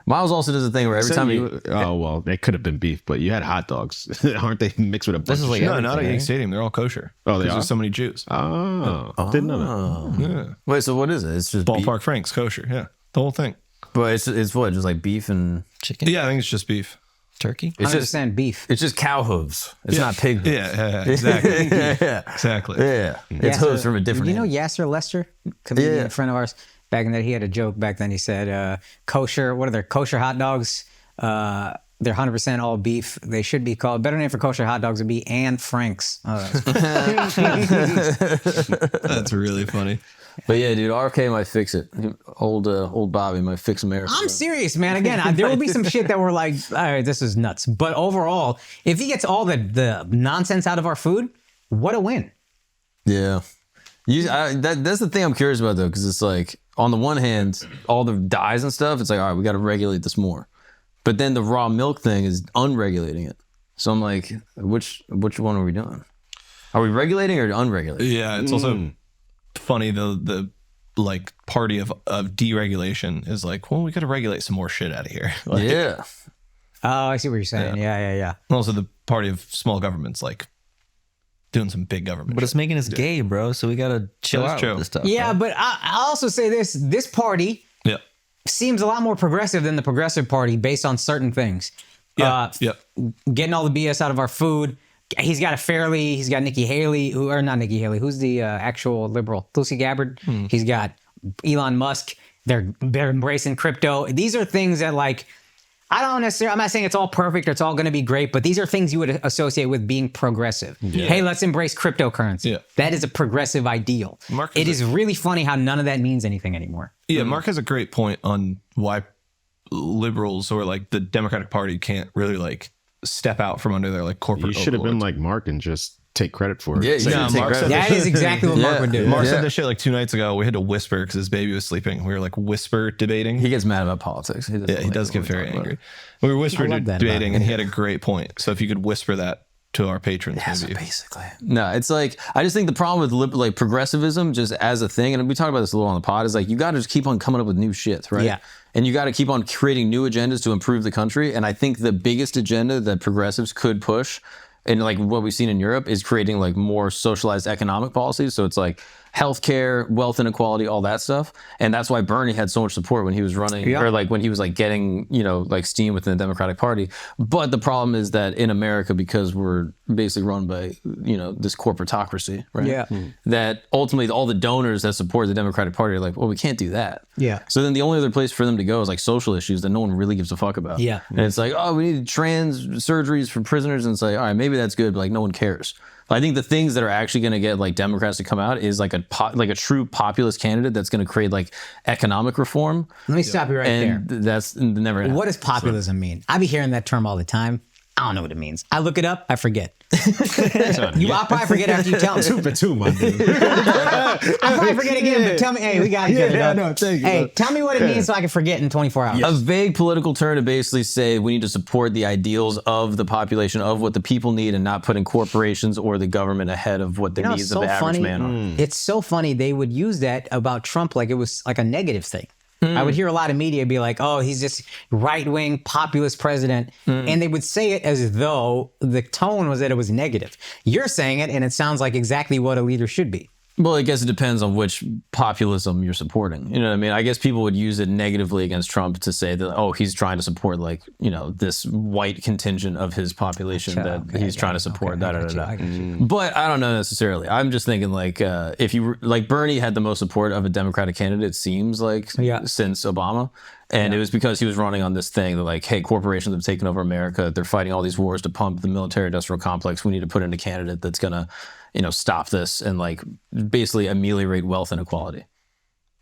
Miles also does a thing where every time you oh well, they could have been beef, but you had hot dogs, aren't they mixed with a bunch This is of like shit? No, not at everything, Yankee right? Stadium. They're all kosher. Oh, they 'Cause are? There's so many Jews. Oh, didn't know that. Yeah. wait. So what is it? It's just beef? Ballpark Frank's kosher. Yeah, the whole thing. But it's what? Just like beef and Chicken? Yeah, I think it's just beef. Turkey? it's just 100% beef. it's just cow hooves. It's not pig hooves. Yeah, exactly. yeah. Exactly. Yeah. It's hooves from a different. You know animal. Yasser Lester, comedian Yeah. friend of ours. Back in that, he had a joke back then. He said, "Kosher. What are their kosher hot dogs? They're 100% all beef. They should be called. Better name for kosher hot dogs would be Anne Frank's." That's really funny. But yeah, dude, RFK might fix it. Old Bobby might fix America. I'm serious, man. Again, there will be some shit that we're like, all right, this is nuts. But overall, if he gets all the nonsense out of our food, what a win. Yeah. That's the thing I'm curious about, though, because it's like, on the one hand, all the dyes and stuff, it's like, all right, we got to regulate this more. But then the raw milk thing is unregulating it. So I'm like, which one are we doing? Are we regulating or unregulating? Yeah, it's also funny the like party of deregulation is like, well, we got to regulate some more shit out of here. Like, Yeah. Oh, I see what you're saying. Yeah. Also, the party of small government's like doing some big government. But it's making us gay, bro. So we gotta chill That's out true. with this stuff. Yeah, bro. but I'll also say this party yeah, seems a lot more progressive than the Progressive Party based on certain things. Yeah, yeah. getting all the BS out of our food. He's got Nikki Haley, who's the actual liberal? Tulsi Gabbard. He's got Elon Musk. They're embracing crypto. These are things that like, I'm not saying it's all perfect or it's all going to be great, but these are things you would associate with being progressive. Yeah. Hey, let's embrace cryptocurrency. Yeah. That is a progressive ideal. It is really funny how none of that means anything anymore. Yeah, Mark has a great point on why liberals or like the Democratic Party can't really like step out from under their like corporate. You should have been like Mark and just take credit for it. Yeah, that is exactly what Mark would do. Mark said this shit like 2 nights ago. We had to whisper because his baby was sleeping. We were like whisper debating. He gets mad about politics. He does get very angry. We were whisper debating, and he had a great point. So if you could whisper that to our patrons, so basically. No, it's like, I just think the problem with like progressivism just as a thing, and we talked about this a little on the pod, is like you got to just keep on coming up with new shit, right? Yeah. And you got to keep on creating new agendas to improve the country. And I think the biggest agenda that progressives could push, and like what we've seen in Europe, is creating like more socialized economic policies. So it's like healthcare, wealth inequality, all that stuff. And that's why Bernie had so much support when he was running, or like when he was like getting, like steam within the Democratic Party. But the problem is that in America, because we're basically run by, this corporatocracy, right? Yeah. That ultimately all the donors that support the Democratic Party are like, well, we can't do that. Yeah. So then the only other place for them to go is like social issues that no one really gives a fuck about. Yeah. And it's like, oh, we need trans surgeries for prisoners. And it's like, all right, maybe that's good, but like no one cares. I think the things that are actually going to get like Democrats to come out is like a true populist candidate that's going to create like economic reform. Let me stop you right there. That's never. What does populism mean? I be hearing that term all the time. I don't know what it means. I look it up, I forget. I'll probably forget after you tell me. 2 for 2, my dude. I'll probably forget again, but tell me, hey, we got each other. Thank you. Hey, tell me what it means so I can forget in 24 hours. A vague political term to basically say we need to support the ideals of the population, of what the people need, and not putting corporations or the government ahead of what the needs of the average man are. It's so funny they would use that about Trump like it was like a negative thing. I would hear a lot of media be like, oh, he's just right-wing populist president. And they would say it as though the tone was that it was negative. You're saying it, and it sounds like exactly what a leader should be. Well, I guess it depends on which populism you're supporting. You know what I mean? I guess people would use it negatively against Trump to say that, oh, he's trying to support like, this white contingent of his population he's trying to support. But I don't know necessarily. I'm just thinking like if you like Bernie had the most support of a Democratic candidate, it seems like since Obama. And it was because he was running on this thing that like, hey, corporations have taken over America. They're fighting all these wars to pump the military industrial complex. We need to put in a candidate that's going to, stop this and like basically ameliorate wealth inequality.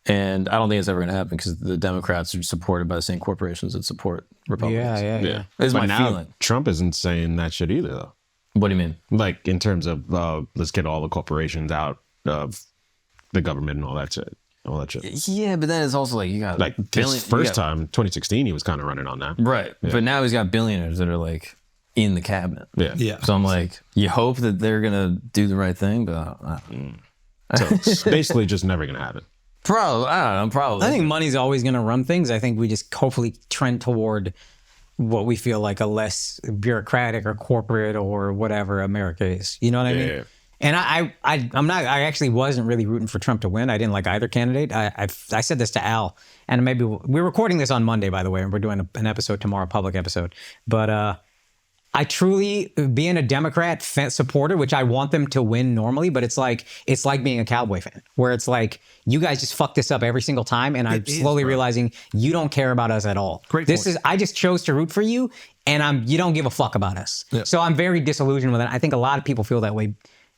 And I don't think it's ever going to happen because the Democrats are supported by the same corporations that support Republicans. Yeah. Is my feeling. Trump isn't saying that shit either, though. What do you mean? Like in terms of let's get all the corporations out of the government and all that shit. Yeah, but then it's also like you got like his first time, 2016, he was kind of running on that. Right. Yeah. But now he's got billionaires that are like in the cabinet. Yeah. So I'm like, you hope that they're going to do the right thing, but so it's basically just never going to happen. Probably. I don't know. Probably. I think money's always going to run things. I think we just hopefully trend toward what we feel like a less bureaucratic or corporate or whatever America is. You know what I mean? Yeah. And I actually wasn't really rooting for Trump to win. I didn't like either candidate. I said this to Al, and maybe we're recording this on Monday, by the way, and we're doing an episode tomorrow, a public episode. But I truly, being a Democrat supporter, which I want them to win normally, but it's like being a Cowboy fan, where it's like, you guys just fuck this up every single time, and I'm slowly realizing you don't care about us at all. I just chose to root for you, and you don't give a fuck about us. Yeah. So I'm very disillusioned with it. I think a lot of people feel that way.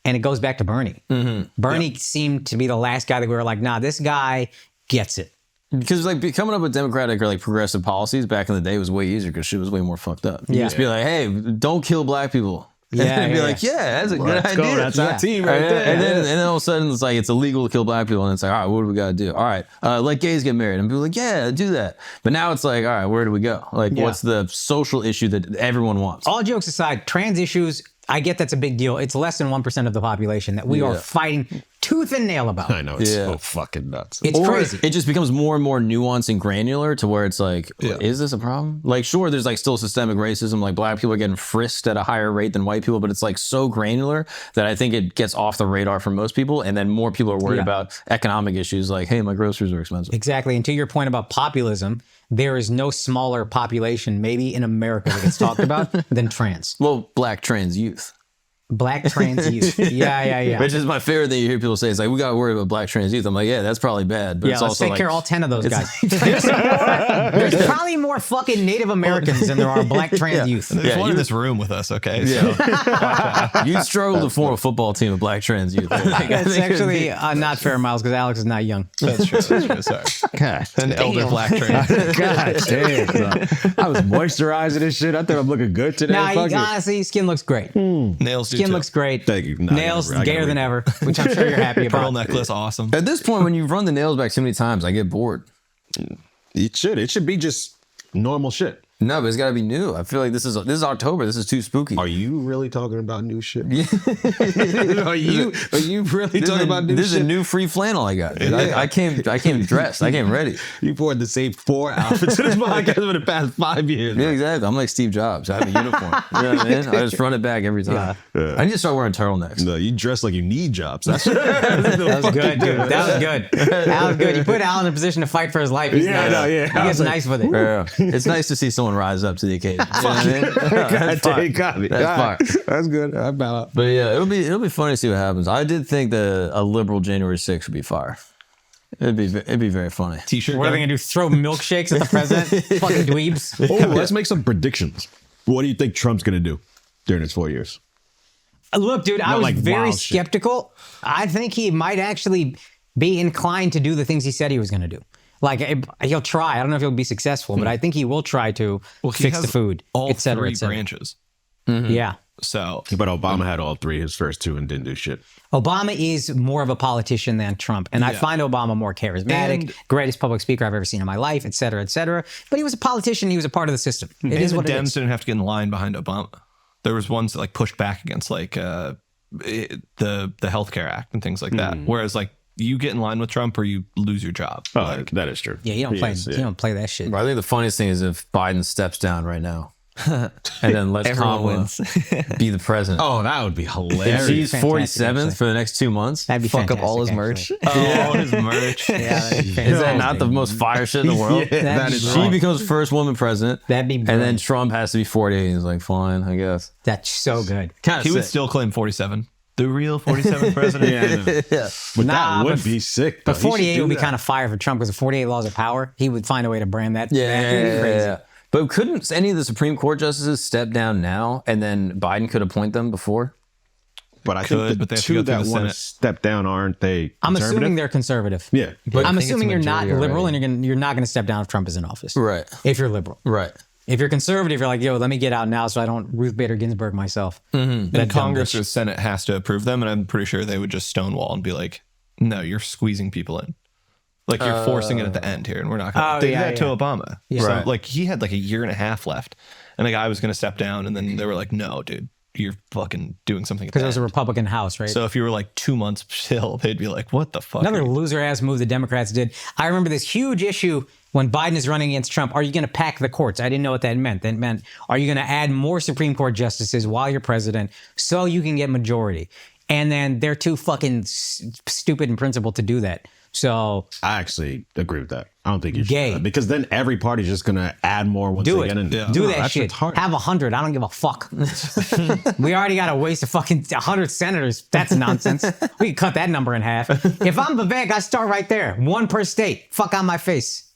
And it goes back to Bernie. Mm-hmm. Bernie seemed to be the last guy that we were like, nah, this guy gets it. Because like coming up with democratic or like progressive policies back in the day was way easier because shit was way more fucked up. You just be like, hey, don't kill black people. And be like, yeah, that's a good idea. That's our team right there. And then all of a sudden it's like, it's illegal to kill black people. And it's like, all right, what do we got to do? All right, let gays get married. And people are like, yeah, do that. But now it's like, all right, where do we go? Like, what's the social issue that everyone wants? All jokes aside, trans issues, I get that's a big deal. It's less than 1% of the population that we are fighting tooth tooth and nail about. I know, it's so fucking nuts. It's crazy. It just becomes more and more nuanced and granular to where it's like, is this a problem? Like, sure, there's like still systemic racism. Like black people are getting frisked at a higher rate than white people, but it's like so granular that I think it gets off the radar for most people. And then more people are worried about economic issues like, hey, my groceries are expensive. Exactly. And to your point about populism, there is no smaller population, maybe in America, that gets talked about than trans. Well, black trans youth. Black trans youth. Yeah. Which is my favorite thing you hear people say. It's like, we got to worry about black trans youth. I'm like, yeah, that's probably bad. But Yeah, it's let's also take like, care of all 10 of those guys. There's probably more fucking Native Americans than there are black trans youth. There's one in this room with us, okay? So you'd struggle to form a football team of black trans youth. That's actually not fair, Miles, because Alex is not young. that's true. Sorry. God, An elder black trans. God damn. Bro. I was moisturizing this shit. I think I'm looking good today. Nah, Fuck it. honestly, skin looks great. Nails do Skin too. looks great. Thank you. Nah, Nails I gotta gayer read than it. ever, which I'm sure you're happy Pearl about. necklace, awesome. At this point, when you run the nails back too many times, I get bored. It should. It should be just normal shit. No, but it's got to be new. I feel like this is October. This is too spooky. Are you really talking about new shit? Are you really talking about new This is shit? a new free flannel I got. Dude. I came dressed. I came ready. You poured the same 4 outfits in this podcast for the past 5 years. Yeah, exactly. I'm like Steve Jobs. I have a uniform. You know what I mean? I just run it back every time. Yeah. I need to start wearing turtlenecks. No, you dress like you need jobs. That's That was good, dude. That was good. That was good. You put Alan in a position to fight for his life. He's nice. He gets nice with it. Yeah. It's nice to see someone rise up to the occasion. You know what I mean? That's fine. That's good. I'm about. But yeah, it'll be funny to see what happens. I did think that a liberal January 6th would be fire. It'd be very funny. T-shirt. What are they gonna do? Throw milkshakes at the president? Fucking dweebs. Oh, let's make some predictions. What do you think Trump's gonna do during his 4 years? Look, dude, I was like very wild shit. skeptical. I think he might actually be inclined to do the things he said he was gonna do. Like he'll try. I don't know if he'll be successful, but I think he will try to He fix has the food, all et cetera, three et cetera. branches. Yeah. So But Obama had all 3 his first 2 and didn't do shit. Obama is more of a politician than Trump. And I find Obama more charismatic, And- greatest public speaker I've ever seen in my life, et cetera, et cetera. But he was a politician. He was a part of the system. It is and what the it Dems is. didn't have to get in line behind Obama. There was ones that like pushed back against like the Healthcare Act and things like that. Whereas like you get in line with Trump or you lose your job. Oh, that is true. Yeah, you don't play. You don't play that shit. But I think the funniest thing is if Biden steps down right now and then lets Everyone Kamala wins. be the president. Oh, that would be If hilarious. she's Fantastic, 47th actually. for the next 2 months, That'd be Fuck up fantastic, all his actually. merch. All his merch. Yeah, that'd be is fantastic. that not the most fire shit in the world? Yeah, That'd that be is She wrong. becomes first woman president. That'd be And then brilliant. Trump has to be 48. And he's like, fine, I guess. That's so good. Kind He would still claim 47. The real 47th president. Yeah, I know. But Nah, that would but- be sick. Though. But 48 would be kind of fire for Trump because the 48 laws of power, he would find a way to brand that. That'd be crazy. But couldn't any of the Supreme Court justices step down now and then Biden could appoint them before? But I Could, think but the they have to 2 go through that the want to Senate. step down aren't they? I'm conservative? assuming they're conservative. Yeah. But I'm think it's assuming you're not majority liberal already. and you're not going to step down if Trump is in office. Right. If you're liberal. Right. If you're conservative, you're like, yo, let me get out now so I don't Ruth Bader Ginsburg myself. And Congress or Senate has to approve them. And I'm pretty sure they would just stonewall and be like, no, you're squeezing people in. Like you're forcing it at the end here. And we're not going to. Oh, They did yeah, that to yeah. Obama. Yeah. So Right. like he had like a year and a half left. And the guy was going to step down. And then they were like, no, dude, you're fucking doing something. Because it was a Republican House, right? So if you were like 2 months chill, they'd be like, what the fuck? Another loser ass move the Democrats did. I remember this huge issue when Biden is running against Trump. Are you going to pack the courts? I didn't know what that meant. That meant, are you going to add more Supreme Court justices while you're president so you can get majority? And then they're too fucking stupid and principled to do that. So I actually agree with that. I don't think you should. Gay. Because then every party's just going to add more once do again. it. And, Do No, that shit's shit. hard. Have 100. I don't give a fuck. We already got to waste a fucking 100 senators. That's nonsense. We can cut that number in half. If I'm Vivek, I start right there. 1 per state. Fuck on my face.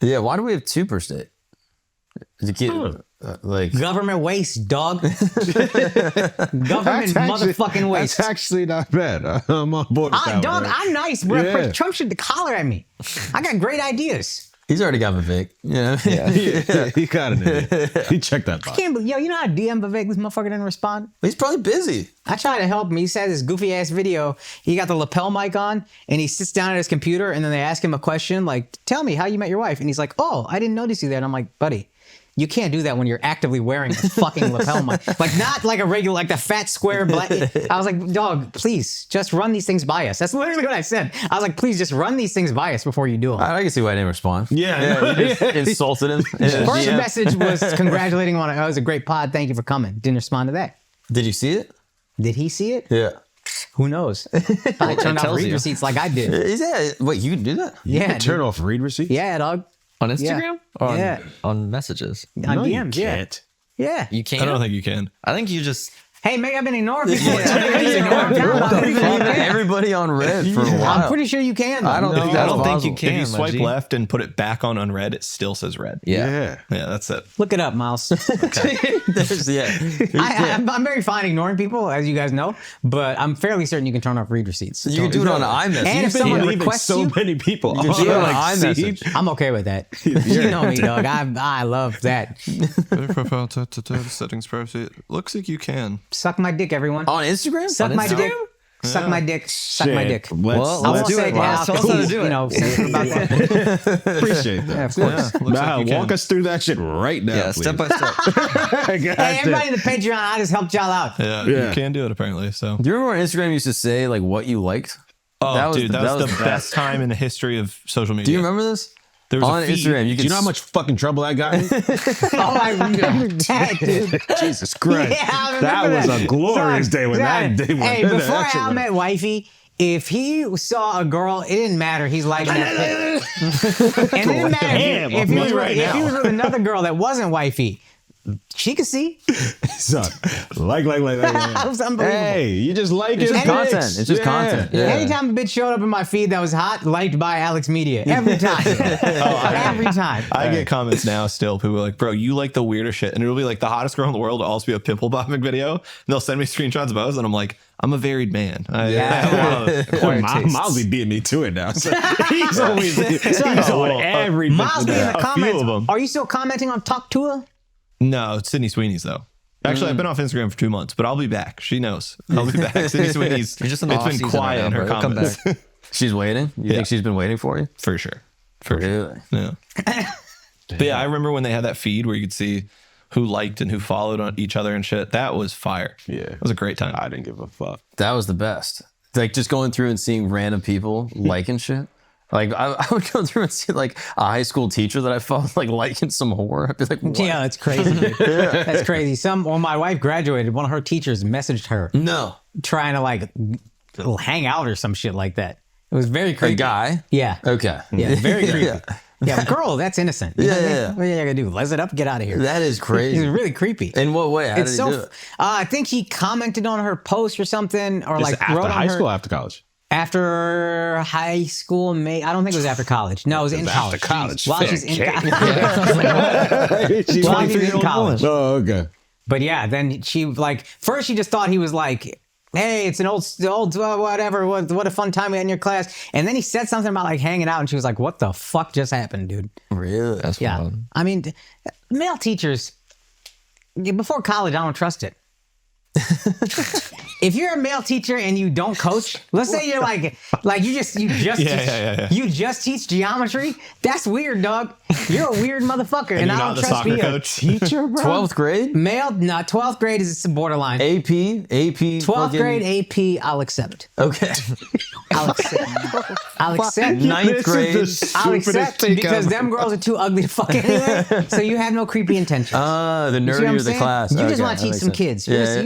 Yeah. Why do we have 2 per state? To keep, like Government waste, dog. Government motherfucking waste. That's actually not bad. I'm on board with that Dog, one. I'm nice, bro. Yeah. Trump should holler at me. I got great ideas. he's already got Vivek. Yeah. Yeah, he got it. He checked that box. Can't believe, yo, you know how DM Vivek, this motherfucker didn't respond? He's probably busy. I tried to help him. He said this goofy ass video. He got the lapel mic on and he sits down at his computer and then they ask him a question like, tell me how you met your wife. And he's like, oh, I didn't notice you there. And I'm like, buddy, You can't do that when you're actively wearing a fucking lapel mic. Like, not like a regular, like the fat square black. I was like, dog, please just run these things by us. That's literally what I said. I was like, please just run these things by us before you do them. I can see why I didn't respond. Yeah, You just insulted him. First message was congratulating him on it. Oh, it was a great pod. Thank you for coming. Didn't respond to that. Did you see it? Did he see it? Yeah. Who knows? I turned off read receipts like I did. Is that wait? You can do that? You Yeah, can turn off read receipts. Yeah, dog. On Instagram? Or Yeah. on messages? On No, you DMs, yeah. can't. Yeah. You can't. I don't think you can. I think you just. Hey, maybe I've been ignoring people. Everybody on red for a while. I'm pretty sure you can. Though. I don't think I that's don't think you possible. can. If you swipe my G. left and put it back on unread, it still says red. Yeah. Yeah, that's it. Look it up, Miles. There's, I'm very fine ignoring people, as you guys know, but I'm fairly certain you can turn off read receipts. You can do it on iMessage. And if someone requests so you, many people. You can do it on like, see? iMessage. I'm okay with that. You know me, dog. I love that. Profile settings privacy. Looks like you can. Suck my dick, everyone. On Instagram? Suck On my Instagram? dick. Suck my dick. Suck my dick. Let's, I let's won't do say it. it now. Wow, tell us how to do it. You know, since we're about to, appreciate that. yeah, of course. Looks Now, like you walk can. us through that shit right now. Yeah, please. step by step. Hey, everybody in the Patreon, I just helped y'all out. Yeah, Yeah. you can do it apparently. So. Do you remember when Instagram used to say like what you liked? Oh, That was dude, the- that was that was the the best time in the history of social media. Do you remember this? There was On a feed. Instagram, you Do can you know how much fucking trouble I got in? Oh, I remember that, dude. Jesus Christ. Yeah, I that remember was a glorious day when that day went. Hey, before that shit Al went. met wifey, if he saw a girl, it didn't matter. He's like that pic. And it didn't matter Damn, if he me was with, right if he now. was with another girl that wasn't wifey. She could see. Son, like. It was unbelievable. Hey, you just like It's his just content. pics. It's just content. Yeah. Anytime a bitch showed up in my feed that was hot, liked by Alexx Media. Every time. Every time. I get comments now still. People are like, bro, you like the weirdest shit. And it'll be like the hottest girl in the world will also be a pimple popping video. And they'll send me screenshots of those. And I'm like, I'm a varied man. Miles be beating me to it now. So he's always he's on everything. Miles be in the A few comments. of 'em. Are you still commenting on Talk to Her? No, it's Sydney Sweeney's though. Actually, I've been off Instagram for 2 months, but I'll be back. She knows. I'll be back. Sydney Sweeney's. You're just in the It's been off-season quiet right in now, her bro. Come comments. back. She's waiting? You Yeah. think she's been waiting for you? For sure. For sure. Really? Yeah. But yeah, I remember when they had that feed where you could see who liked and who followed on each other and shit. That was fire. Yeah. It was a great time. I didn't give a fuck. That was the best. Like just going through and seeing random people liking shit. Like I would go through and see like a high school teacher that I followed like liking some whore. I'd be like, what? Yeah, that's crazy. Dude. That's crazy. When my wife graduated, one of her teachers messaged her No. trying to like hang out or some shit like that. It was very creepy. A guy? Yeah. Okay. Yeah, very creepy. Yeah. Yeah, girl, that's innocent. You know what I mean? What are you gonna do? Les it up, get out of here. That is crazy. It's really creepy. In what way? How did he do it? I think he commented on her post or something, or Just like after wrote on high her school, after college. after high school. I don't think it was after college. No, it was in college. After college. While Fair she's in game. college. She's While she's in college. Oh, okay. But yeah, then she like first she just thought he was like, hey, it's an old whatever. What a fun time we had in your class. And then he said something about like hanging out, and she was like, what the fuck just happened, dude? Really? That's Yeah. wild. I mean, male teachers, before college, I don't trust it. If you're a male teacher and you don't coach, let's say you're like you just Yeah. you just teach geometry. That's weird, dog. You're a weird motherfucker, and you're I not don't the trust soccer being a coach? teacher, bro. 12th grade? Male, no, 12th grade is borderline. AP? 12th fucking- grade AP, I'll accept. Okay. I'll accept. I'll accept. Ninth grade. I'll accept because them girls are too ugly to fuck anyway. So you have no creepy intentions. The You see what I'm nerdier the saying? class. You just Okay, want to that teach makes some sense. kids. Yeah.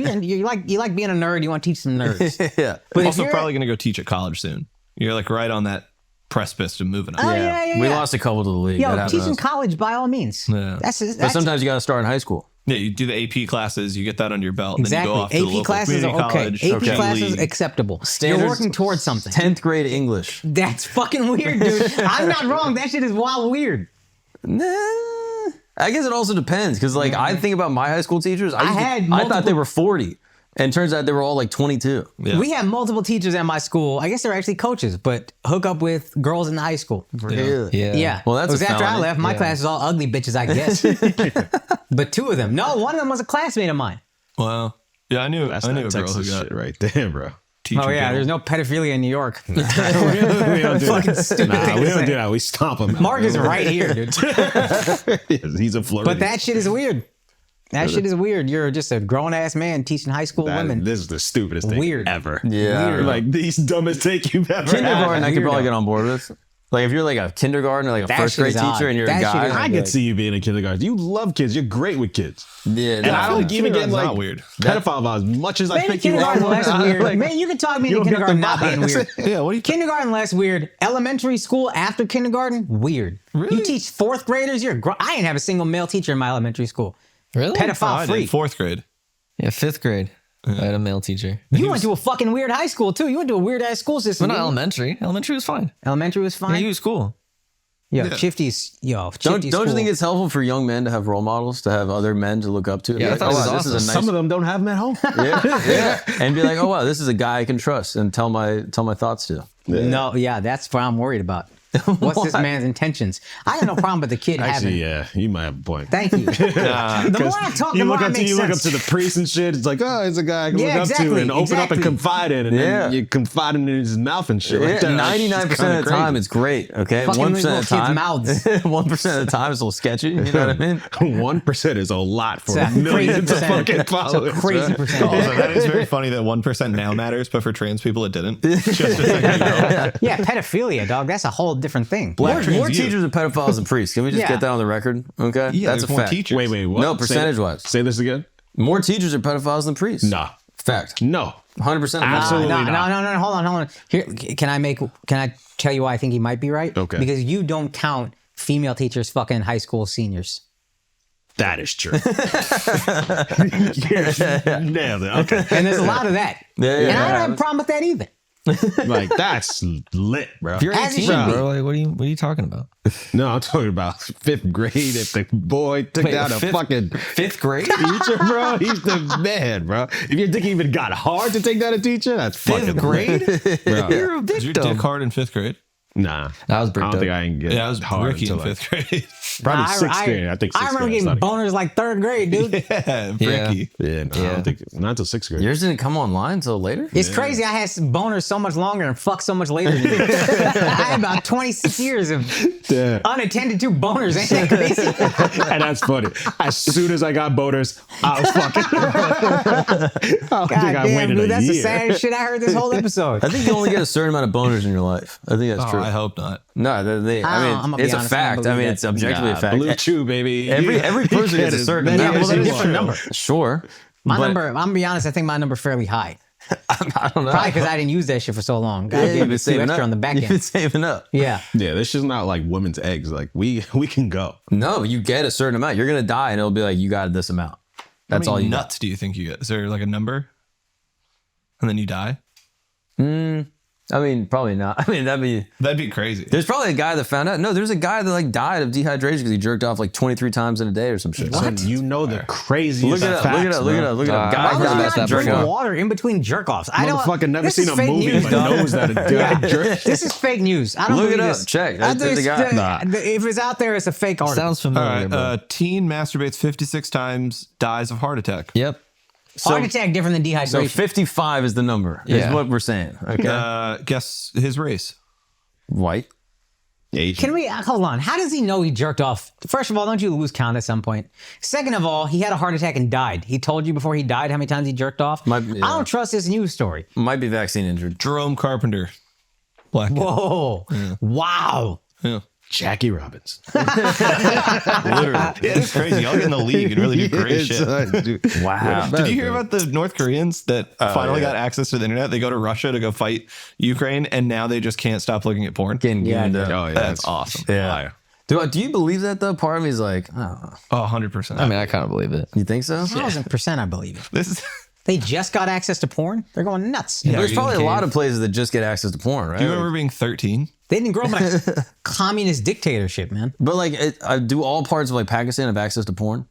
You like being a nerd. You want to teach some nerds. Yeah. But if Also, you're- probably going to go teach at college soon. You're like right on that precipice to moving up. Oh, yeah. We lost a couple to the league. That Yo, happened to teaching us. college by all means. Yeah. That's But sometimes you got to start in high school. Yeah, you do the AP classes, you get that under your belt, and exactly. then you go off to the AP local classes are community okay. college. AP G classes League. acceptable. Standards- You're working towards something. 10th grade English. That's fucking weird, dude. I'm not wrong. That shit is wild weird. Nah. I guess it also depends because, like, I think about my high school teachers. I thought multiple- they were 40, and turns out they were all like 22. Yeah. We had multiple teachers at my school. I guess they were actually coaches, but hook up with girls in the high school. Really? Yeah. Yeah. Well, that's it was a after I felony. left. My class was all ugly bitches, I guess. But two of them. No, one of them was a classmate of mine. Wow. Yeah, I knew That's a that girl who Texas got shit right there, bro. teacher. Oh yeah, general. there's no pedophilia in New York. we don't do Fucking that. stupid Nah, thing we to don't say. do that. We stomp him. Mark is right here, dude. He's a flirt. But that shit is weird. That shit is weird. You're just a grown ass man teaching high school women. This is the stupidest thing Weird. ever. Yeah. Weird. Like these dumbest take you've ever Kindergarten, had. I could probably Weirdo. get on board with. Like if you're like a kindergarten or like a That first shit grade is teacher odd. and you're That a shit is guy. I could see you being in kindergarten. You love kids. You're great with kids. Yeah, And I don't even get kindergarten's like not weird. pedophile about as much as I Maybe think you are. kindergarten less weird. Like, Man, you can talk me you into don't get kindergarten the not being vibes. weird. Yeah, what do you Kindergarten less weird. Elementary school after kindergarten, weird. Really? You teach fourth graders. I didn't have a single male teacher in my elementary school. Really? Pedophile free. Fourth grade. Yeah, 5th grade. I had a male teacher. You went to a fucking weird high school too. You went to a weird ass school system. But not didn't you? elementary. Elementary was fine. Elementary was Yeah, fine. he was cool. Chifty's. Don't you think it's helpful for young men to have role models, to have other men to look up to? Yeah, I Like, thought it was this awesome. is a nice. Some of them don't have them at home. yeah, and be like, oh wow, this is a guy I can trust and tell my thoughts to. No, yeah, that's what I'm worried about. What's this man's intentions? I have no problem with the kid Actually, having. yeah, you might have a point. Thank you. The more I talk, the You more look it up to makes you look up sense. to the priest and shit. It's like, oh, it's a guy I can Yeah, look up exactly, to and open up exactly. and confide in, and Yeah. then you confide in his mouth and shit. Like that. 99% of the time, it's great. Okay, Fucking 1% little of the kids' time, mouths. 1% of the time, it's a little sketchy. You know what I mean? 1% is a lot for It's a millions of crazy fucking percentage. followers. It's a crazy right? percentage. Also, that is very funny that 1% now matters, but for trans people it didn't. Just a second ago. Yeah, pedophilia, dog. That's a whole different thing. More trans you. teachers are pedophiles than priests. Can we just Yeah. get that on the record? Okay, Yeah, that's a there's more fact. teachers. Wait, what? No, percentage-wise. Say this again. More teachers are pedophiles than priests. Nah. Fact. No. 100%. Absolutely no, not. no. Hold on. Here, can I tell you why I think he might be right? Okay. Because you don't count female teachers fucking high school seniors. That is true. Nailed it. Okay. And there's a lot of that. Yeah, And I don't have a problem with that either. Like, that's lit, bro. You're As it 18, should be. bro. Like, what are you talking about? No, I'm talking about 5th grade. If the boy took Wait, out a fifth- fucking 5th grade? teacher, bro, he's the man, bro. If your dick even got hard to take down a teacher, that's fucking 5th grade? bro. You're a Was your dick victim. hard in 5th grade? Nah, I was I bricked don't think up. I can get Yeah, I was hard Ricky in until 5th grade. probably 6th grade. I think 6th I remember grade. getting It's not boners like 3rd grade, dude. Yeah, Yeah. Ricky. Yeah, no, I don't think not until 6th grade. Yours didn't come online until later? It's crazy. I had boners so much longer and fucked so much later. Than you. I had about 26 years of Yeah. unattended to boners. Ain't that crazy? And that's funny. As soon as I got boners, I was fucking. I don't God think I damn, waited dude, a that's year. the saddest shit I heard this whole episode. I think you only get a certain amount of boners in your life. I think that's Oh, true. I hope not. No, I'm I gonna mean, be it's a honest, I fact. don't I mean, believe it's that. objectively a fact. Blue Chew, baby. Every person gets a certain amount. Yeah, well, they're as different well. number. Sure. My But number, I'm gonna be honest, I think my number's fairly high. I don't know. Probably because I didn't use that shit for so long. God Yeah, damn, you've been it's too saving extra up. on the back You've been end. saving up. Yeah. Yeah, this is not like women's eggs. Like we can go. No, you get a certain amount. You're gonna die, and it'll be like you got this amount. That's How all many you got. nuts do you think you get? Is there like a number? And then you die? I mean, probably not. I mean, That'd be crazy. there's probably a guy that found out. No, there's a guy that like died of dehydration because he jerked off like 23 times in a day or some shit. Son, you know the craziest Look it up. facts, Look it up. Look it bro. up. Look it up. I Guy heard Why would about you died that not jerking drink off. water in between jerk offs? I don't. Motherfucker never this seen is a fake movie news, but dog. knows that a guy jerks. This is fake news. I don't Look it believe up. this. Check. That's the guy. Nah. If it's out there, it's a fake article. Sounds All familiar, right. bro. Teen masturbates 56 times, dies of heart attack. Yep. Heart attack different than dehydration. So 55 is the number. Is Yeah. what we're saying. Okay. Guess his race. White. Asian. Can we hold on? How does he know he jerked off? First of all, don't you lose count at some point? Second of all, he had a heart attack and died. He told you before he died how many times he jerked off. Yeah. I don't trust this news story. Might be vaccine injured. Jerome Carpenter. Black kid. Whoa! Wow! Yeah. Jackie Robinson. Literally. Yeah, it's crazy. Y'all get in the league and really do great shit. Wow. Did you hear about the North Koreans that finally got access to the internet? They go to Russia to go fight Ukraine, and now they just can't stop looking at porn. Getting Yeah, gamed I up. did. Oh yeah, That's awesome. Yeah. Do you believe that though? Part of me is like, I don't know. Oh, 100%. I mean, I kind of believe it. You think so? 1,000% I believe it. This is They just got access to porn. They're going nuts. Yeah. There's Are you probably in a the lot cave? of places that just get access to porn, right? Do you remember being 13? They didn't grow up in a communist dictatorship, man. But like, do all parts of like Pakistan have access to porn?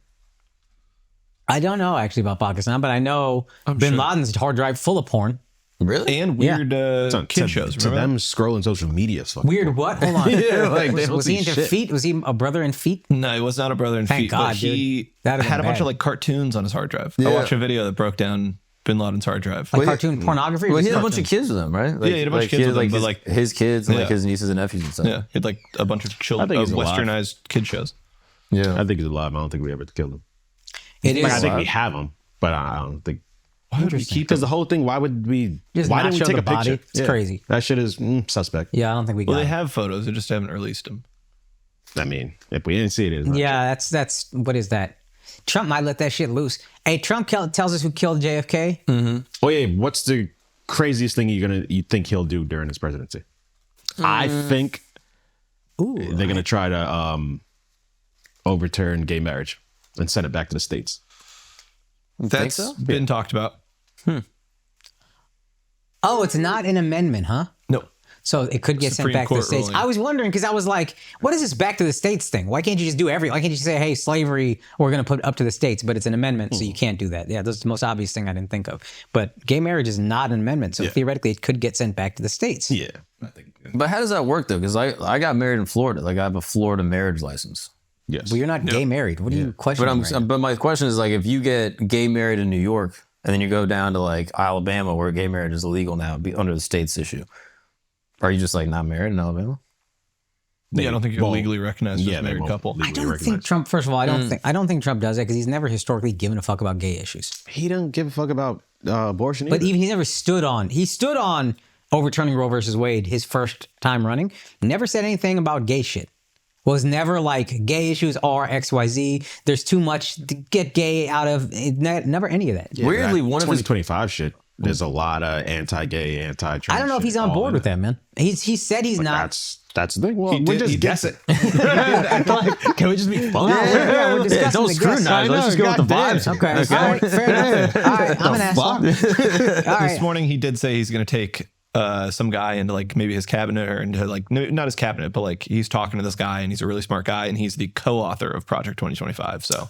I don't know actually about Pakistan, but I know Bin sure. Laden's hard drive full of porn. Really? And Yeah. weird kid shows. To Remember them, scrolling social media is fucking. Weird what? Hold on. Yeah, like, they don't was he see into shit. feet? Was he a brother in feet? that? No, he was not a brother in Thank feet, God, but he dude. That'd have had been a bunch bad. of like cartoons on his hard drive. I Yeah. watched a video that broke down Bin Laden's hard drive. Like cartoon pornography? Well, he had a bunch of kids with him, right? Like, Yeah, he had a bunch of kids with him, but, like, his kids and like his nieces and nephews and stuff. Yeah, he had like a bunch of children, he's alive. westernized kid shows. Yeah. I think he's alive. I don't think we ever killed him. It is. Like, I think we have him, but I don't think. Why would we keep Because the whole thing, why would we? Just why not didn't we show take the a picture? body. It's crazy. That shit is suspect. Yeah, I don't think we got Well, they it. have photos. They just haven't released them. I mean, if we didn't see it, it's not Yeah, that's what is that? Trump might let that shit loose. Hey, Trump tells us who killed JFK. Oh yeah, what's the craziest thing you think he'll do during his presidency? I think they're gonna try to overturn gay marriage and send it back to the states. That's so? been talked about. Oh, it's not an amendment, huh? No. So it could get sent Supreme back to the Court states. ruling. I was wondering because I was like, what is this back to the states thing? Why can't you just do why can't you say, hey, slavery, we're going to put up to the states, but it's an amendment, so you can't do that. Yeah, that's the most obvious thing I didn't think of. But gay marriage is not an amendment, so theoretically it could get sent back to the states. Yeah, I think. But how does that work though? Because I got married in Florida. Like I have a Florida marriage license. Yes. Well, you're not gay married. What are you questioning? But my question is like, if you get gay married in New York and then you go down to like Alabama where gay marriage is illegal now, be under the state's issue, are you just like not married in Alabama? I don't think you're legally recognized as a married couple. I don't think Trump. First of all, I don't think Trump does that because he's never historically given a fuck about gay issues. He don't give a fuck about abortion. But even he never stood on. He stood on overturning Roe versus Wade his first time running. Never said anything about gay shit. Was never like gay issues are XYZ. There's too much to get gay out of. Never any of that. Yeah, Weirdly, one of his 2025 shit. There's a lot of anti-gay, anti-trans. I don't know if he's on board with that, man. He said he's not. That's the thing. Well, He we're did- he just did- guessing. Can we just be fun? Yeah, we're discussing don't the scrutinize. guess. Let's just go with the Goddamn. vibes. Okay, all right, fair enough. All right, I'm an asshole. All This right. morning he did say he's going to take some guy into like maybe his cabinet or into like not his cabinet, but like he's talking to this guy and he's a really smart guy and he's the co-author of Project 2025. So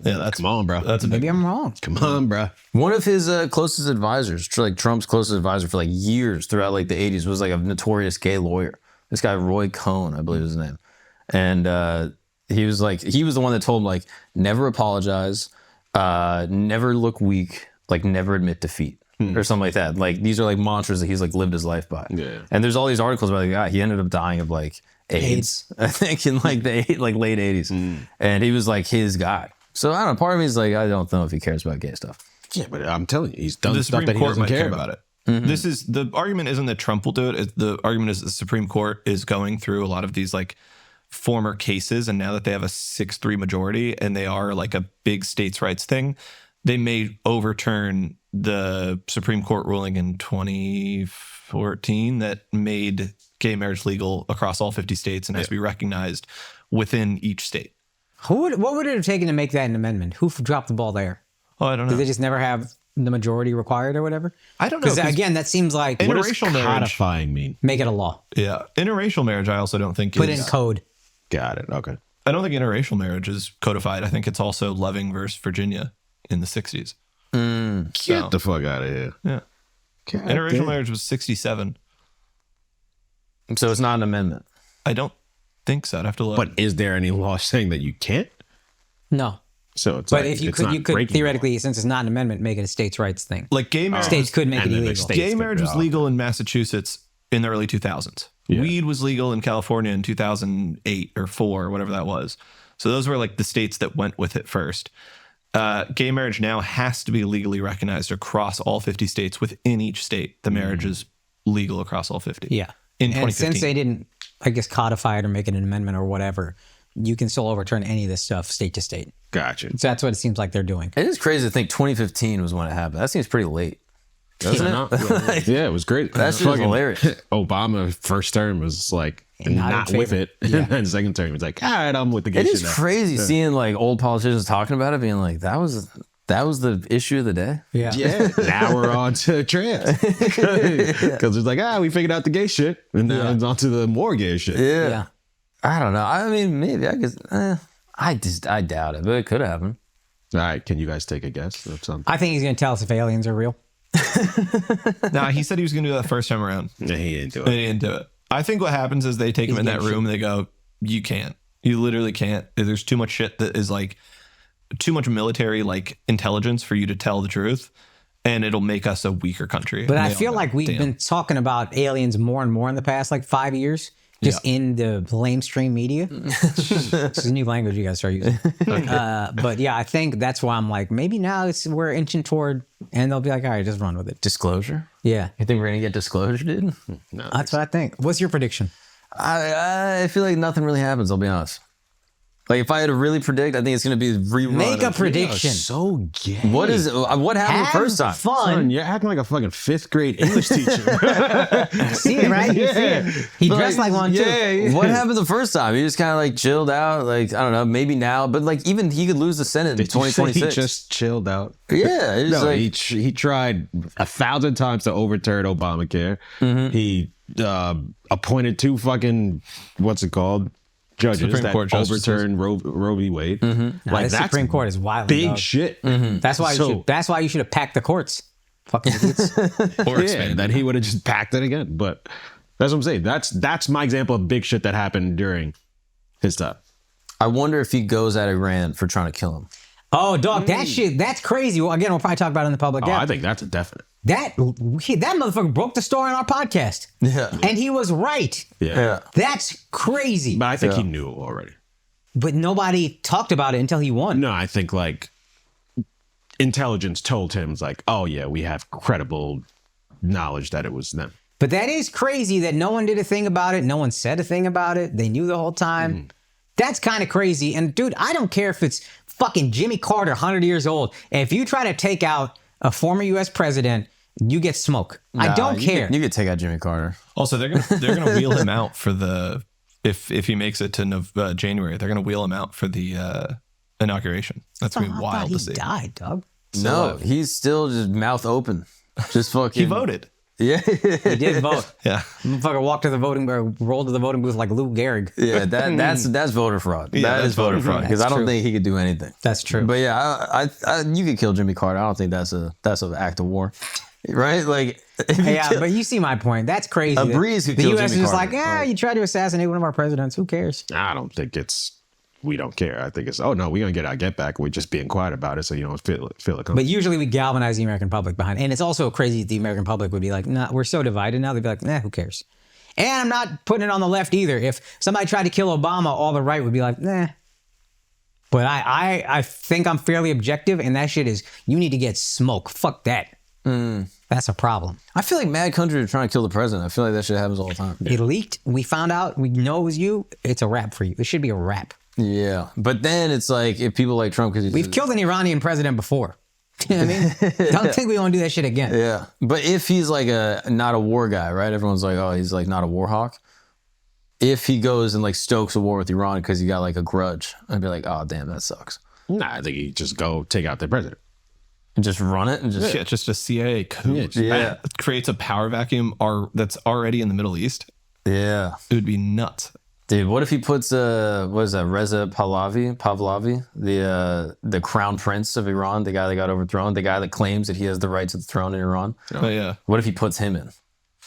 yeah, that's Come on, bro. That's a big Maybe I'm wrong. Come on, bro. One of his closest advisors, like Trump's closest advisor for like years throughout like the 80s, was like a notorious gay lawyer. This guy, Roy Cohn, I believe is his name. And he was the one that told him like, never apologize, never look weak, like never admit defeat. Or something like that. Like these are like mantras that he's like lived his life by. Yeah. And there's all these articles about the guy. He ended up dying of like AIDS. I think in like the late 80s. And he was like his guy. So I don't know. Part of me is like, I don't know if he cares about gay stuff. Yeah, but I'm telling you, he's done the stuff Supreme that he Court doesn't might care care about. it. This is the argument isn't that Trump will do it. The argument is the Supreme Court is going through a lot of these like former cases, and now that they have a 6-3 majority and they are like a big states' rights thing, they may overturn the Supreme Court ruling in 2014 that made gay marriage legal across all 50 states and has to be recognized within each state. What would it have taken to make that an amendment? Who dropped the ball there? Oh, I don't know. Did they just never have the majority required or whatever? I don't know. Because 'cause again, that seems like What does interracial marriage, codifying mean? make it a law. yeah, interracial marriage. I also don't think Put is, in code. Got it. Okay. I don't think interracial marriage is codified. I think it's also Loving versus Virginia in the 60s. Get the fuck out of here. Yeah. Interracial marriage was 67. So it's not an amendment. I don't think so. I'd have to look. But is there any law saying that you can't? No. So it's But like, if you it's could, not you could breaking theoretically, since it's not an amendment, make it a states' rights thing. like gay marriage, States could make it And then the illegal. states gay could marriage be was off. legal in Massachusetts in the early 2000s. Yeah. Weed was legal in California in 2008 or 4 or whatever that was. So those were like the states that went with it first. Gay marriage now has to be legally recognized across all 50 states. Within each state, the marriage is legal across all 50. Yeah. In And 2015. since they didn't, I guess, codify it or make it an amendment or whatever, you can still overturn any of this stuff state to state. Gotcha. So that's what it seems like they're doing. It is crazy to think 2015 was when it happened. That seems pretty late. Doesn't it? Yeah, it was great. That's just hilarious. Obama first term was like not in with favor. it, and then second term he was like, all right, I'm with the gay It shit is now. crazy seeing like old politicians talking about it, being like, that was the issue of the day. Yeah. Yeah, now we're on to trans because it's like we figured out the gay shit, and now it's on to the more gay shit. Yeah. I don't know. I mean, maybe I guess. I doubt it, but it could happen. All right, can you guys take a guess of something? I think he's going to tell us if aliens are real. Nah, he said he was going to do that first time around. Yeah, he didn't do And it. he didn't do it. I think what happens is they take him in that room and they go, you can't. You literally can't. There's too much shit that is like too much military like intelligence for you to tell the truth. and it'll make us a weaker country. But I feel like we've been talking about aliens more and more in the past like 5 years. Just in the lamestream media. This is a new language you guys start using. But yeah, I think that's why I'm like, maybe now we're inching toward, and they'll be like, all right, just run with it. Disclosure? Yeah. You think we're going to get disclosure, dude? No, That's what I think. What's your prediction? I feel like nothing really happens, I'll be honest. Like, if I had to really predict, I think it's going to be rerun. Make a prediction. So gay. What happened the first time? Fun. Son, you're acting like a fucking 5th grade English teacher. See it, right? You see it. He dressed like one, too. Yeah. What happened the first time? He just kind of like chilled out. Like, I don't know, maybe now. But like, even he could lose the Senate in 2026. He just chilled out. Yeah. It's No, like, he tried 1,000 times to overturn Obamacare. He appointed 2 fucking, what's it called? Judges Supreme that Court justices. overturned Roe v. Wade. Like, the Supreme Court is wild. Big shit. That's why that's why you should have packed the courts. Fucking idiots. or Yeah, expanded. then he would have just packed it again. But that's what I'm saying. That's my example of big shit that happened during his time. I wonder if he goes at Iran for trying to kill him. Oh, dog, that shit, that's crazy. Well, again, we'll probably talk about it in the public. Oh, I think that's a definite. That motherfucker broke the story on our podcast. Yeah. And he was right. Yeah. That's crazy. But I think he knew it already. But nobody talked about it until he won. No, I think like intelligence told him, it's like, oh yeah, we have credible knowledge that it was them. But that is crazy that no one did a thing about it. No one said a thing about it. They knew the whole time. That's kind of crazy. And dude, I don't care if it's fucking Jimmy Carter, 100 years old. If you try to take out a former U.S. president, you get smoke. I don't care. You could take out Jimmy Carter. Also, they're gonna wheel him out for the if he makes it to January, they're gonna wheel him out for the inauguration. That's gonna be wild to see. He died, dog. No, he's still just mouth open. Just fucking. He voted. Yeah. He did vote. Yeah. Motherfucker walked to the voting, or rolled to the voting booth like Lou Gehrig. Yeah, that's voter fraud. Yeah, that that's is voter voter fraud fraud. because I That's don't true. think he could do anything. That's true. But yeah, I you could kill Jimmy Carter. I don't think that's an act of war, right? Like, if you Yeah, kill- but you see my point. That's crazy. A that breeze could the kill U.S. Jimmy is just Carter. like, you tried to assassinate one of our presidents. Who cares? I don't think we don't care. I think it's, oh no, we're gonna get our get back. We're just being quiet about it, so you don't feel it coming. But usually we galvanize the American public behind. And it's also crazy that the American public would be like, nah, we're so divided now. They'd be like, nah, who cares? And I'm not putting it on the left either. If somebody tried to kill Obama, all the right would be like, nah. But I think I'm fairly objective, and that shit is, you need to get smoke. Fuck that. That's a problem. I feel like mad country are trying to kill the president. I feel like that shit happens all the time. It leaked. We found out. We know it was you. It's a wrap for you. It should be a wrap. Yeah, but then it's like if people like Trump because We've killed an Iranian president before. You know what I mean? Don't think we want to do that shit again. Yeah, but if he's like not a war guy, right? Everyone's like, oh, he's like not a war hawk. If he goes and like stokes a war with Iran because he got like a grudge, I'd be like, oh damn, that sucks. Nah, I think he just go take out the president. And just run it and just Yeah, just a CIA coup. Yeah. That creates a power vacuum that's already in the Middle East. yeah. It would be nuts. Dude, what if he puts what is that, Reza Pahlavi, the crown prince of Iran, the guy that got overthrown, the guy that claims that he has the right to the throne in Iran? But yeah. What if he puts him in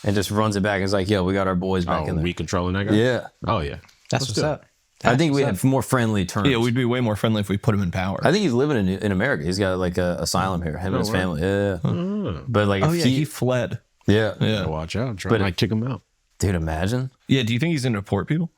and just runs it back and is like, yo, we got our boys back in there. We controlling that guy? Yeah. Oh yeah. That's what's do it. up. I think we have more friendly terms. Yeah, we'd be way more friendly if we put him in power. I think he's living in America. He's got like a asylum here, him and his family. Yeah. But like, if he fled. yeah. Yeah. Watch out. Try to kick him out. Dude, imagine. Yeah, do you think he's going to deport people?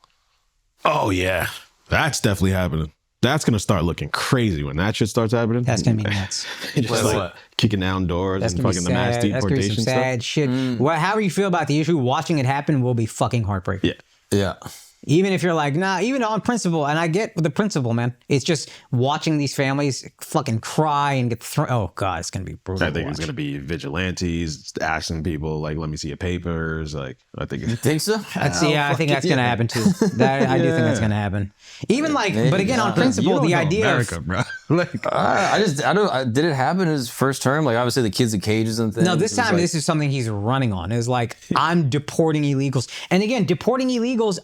Oh yeah. That's definitely happening. That's gonna start looking crazy when that shit starts happening. That's going to be nuts. Just Like like what? kicking down doors That's and gonna be fucking the mass sad. That's gonna be deportation some stuff. sad shit. Well, however you feel about the issue, watching it happen will be fucking heartbreaking. Yeah. Yeah. Even if you're like, nah, even on principle, and I get the principle, man. It's just watching these families fucking cry and get thrown. Oh god, it's gonna be brutal. I think it's gonna be vigilantes asking people like, "Let me see your papers." Like, I think it's Think so? I think that's gonna happen too. I do think that's gonna happen. Even like, but again, on principle, the idea America, of bro. Like, Did it happen his first term? Like, obviously the kids in cages and things. no, this It was time like- this is something he's running on. Is like, I'm deporting illegals, and again, deporting illegals.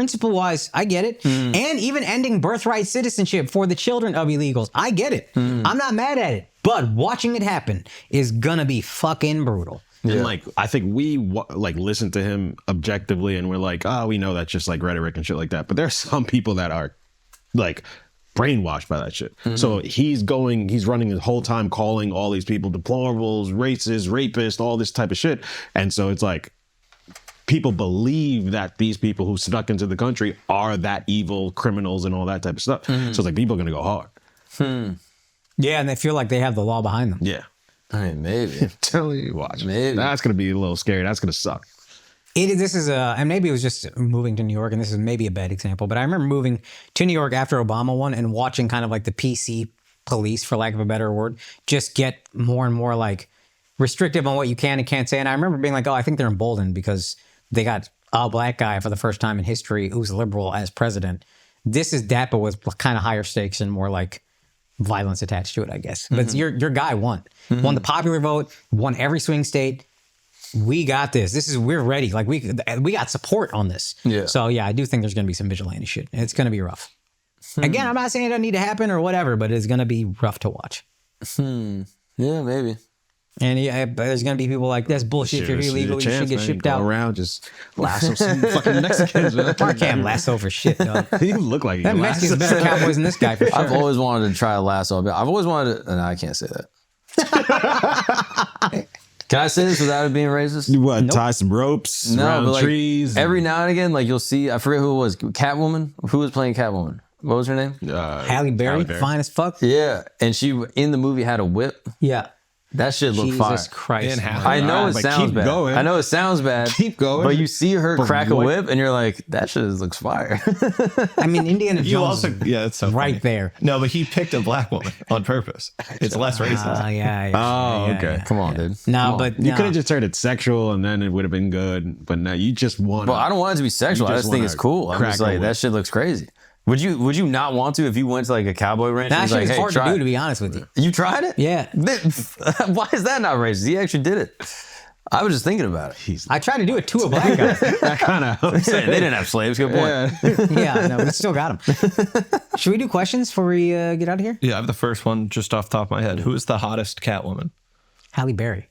Principle wise, I get it, and even ending birthright citizenship for the children of illegals, I get it. I'm not mad at it, but watching it happen is gonna be fucking brutal. and like, I think we like listen to him objectively, and we're like, oh, we know that's just like rhetoric and shit like that. But there's some people that are like brainwashed by that shit. So he's running his whole time calling all these people deplorables, racist, rapists, all this type of shit. And so it's like people believe that these people who snuck into the country are that evil criminals and all that type of stuff. So it's like people are going to go hard. Yeah, and they feel like they have the law behind them. Yeah. I mean, maybe. Tell you, watch. Maybe. That's going to be a little scary. That's going to suck. And maybe it was just moving to New York, and this is maybe a bad example, but I remember moving to New York after Obama won and watching kind of like the PC police, for lack of a better word, just get more and more like restrictive on what you can and can't say. And I remember being like, oh, I think they're emboldened because they got a black guy for the first time in history who's liberal as president. This is that, but with kind of higher stakes and more like violence attached to it, I guess. But your guy won. Won the popular vote, won every swing state. We got this. We're ready. Like we got support on this. Yeah. So yeah, I do think there's going to be some vigilante shit. It's going to be rough. Again, I'm not saying it doesn't need to happen or whatever, but it's going to be rough to watch. Yeah, maybe. And yeah, there's going to be people like, that's bullshit. If you're illegal, you should get shipped out. Around, just lasso some fucking Mexicans. I can't lasso for shit, dog. You look like that Mexican's better Cowboys than this guy for sure. I've always wanted to try a lasso. I've always wanted to, no, I can't say that. Can I say this without it being racist? What? Nope. Tie some ropes around like, trees. Every now and again, like you'll see, I forget who it was, Catwoman. Who was playing Catwoman? What was her name? Halle Berry, fine as fuck. Yeah, and she in the movie had a whip. Yeah. That shit looked fire. Jesus Christ. I know it sounds bad. Going. I know it sounds bad. Keep going. But you see her crack a whip and you're like, that shit looks fire. I mean, Indiana Jones. It's so right funny. there. No, but he picked a black woman on purpose. It's less racist. Okay. Come on, dude. No, but you could have just turned it sexual and then it would have been good. But now you just want. Well, I don't want it to be sexual. I just think it's cool. I'm just like, that shit looks crazy. Would you not want to if you went to like a cowboy ranch? That shit like, is hard to do, to be honest with you. You tried it? Yeah. Why is that not racist? He actually did it. I was just thinking about it. I tried to do it to a black guy. That kind of. They didn't have slaves. Good point. Yeah, no, we still got them. Should we do questions before we get out of here? Yeah, I have the first one just off the top of my head. Who is the hottest Catwoman? Halle Berry.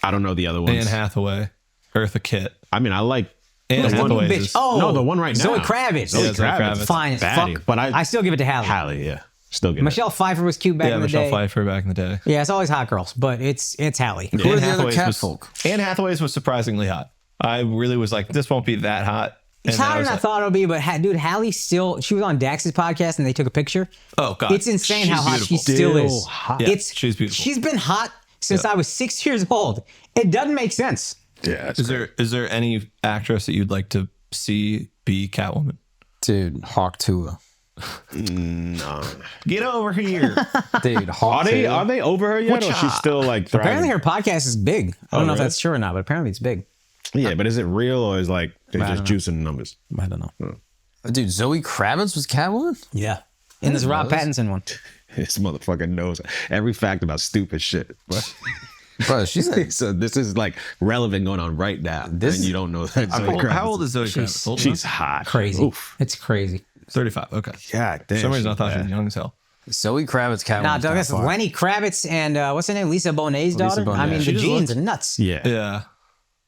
I don't know the other ones. Anne Hathaway, Eartha Kitt. I mean, I like. Anne Hathaway. Bitch. Oh, no, the one right now. Zoe Kravitz. Zoe Kravitz. Fine as fuck. But I still give it to Halle. Halle, yeah. Still good. Michelle Pfeiffer was cute back in the day. Michelle Pfeiffer back in the day. Yeah, it's always hot girls, but it's Halle. Who are the other cat folk? Anne Hathaway's was surprisingly hot. I really was like, this won't be that hot. It's hotter than I thought it would be, but dude, Halle still, she was on Dax's podcast and they took a picture. Oh, God. It's insane how hot she still is. Hot. She's beautiful. She's been hot since I was 6 years old. It doesn't make sense. Yeah. Is there any actress that you'd like to see be Catwoman? Dude, Hawk Tua. No. Get over here. Dude, Hawk Are they over her yet? Or she's still like thriving? Apparently her podcast is big. I don't know if that's true or not, but apparently it's big. Yeah, but is it real or is like they're just juicing the numbers? I don't know. Dude, Zoe Kravitz was Catwoman? Yeah. In this Rob Pattinson one. This motherfucker knows every fact about stupid shit. Bro, she's like, so this is like relevant going on right now. And you don't know that. How old is Zoe Kravitz? She's hot. Crazy. Oof. It's crazy. 35. Okay. Yeah, for some reason I thought she was young as hell. Zoe Kravitz, Catwoman. Nah, Doug, that's Lenny Kravitz and what's her name? Lisa Bonet's daughter. Bonet. I mean, the genes are nuts. Yeah.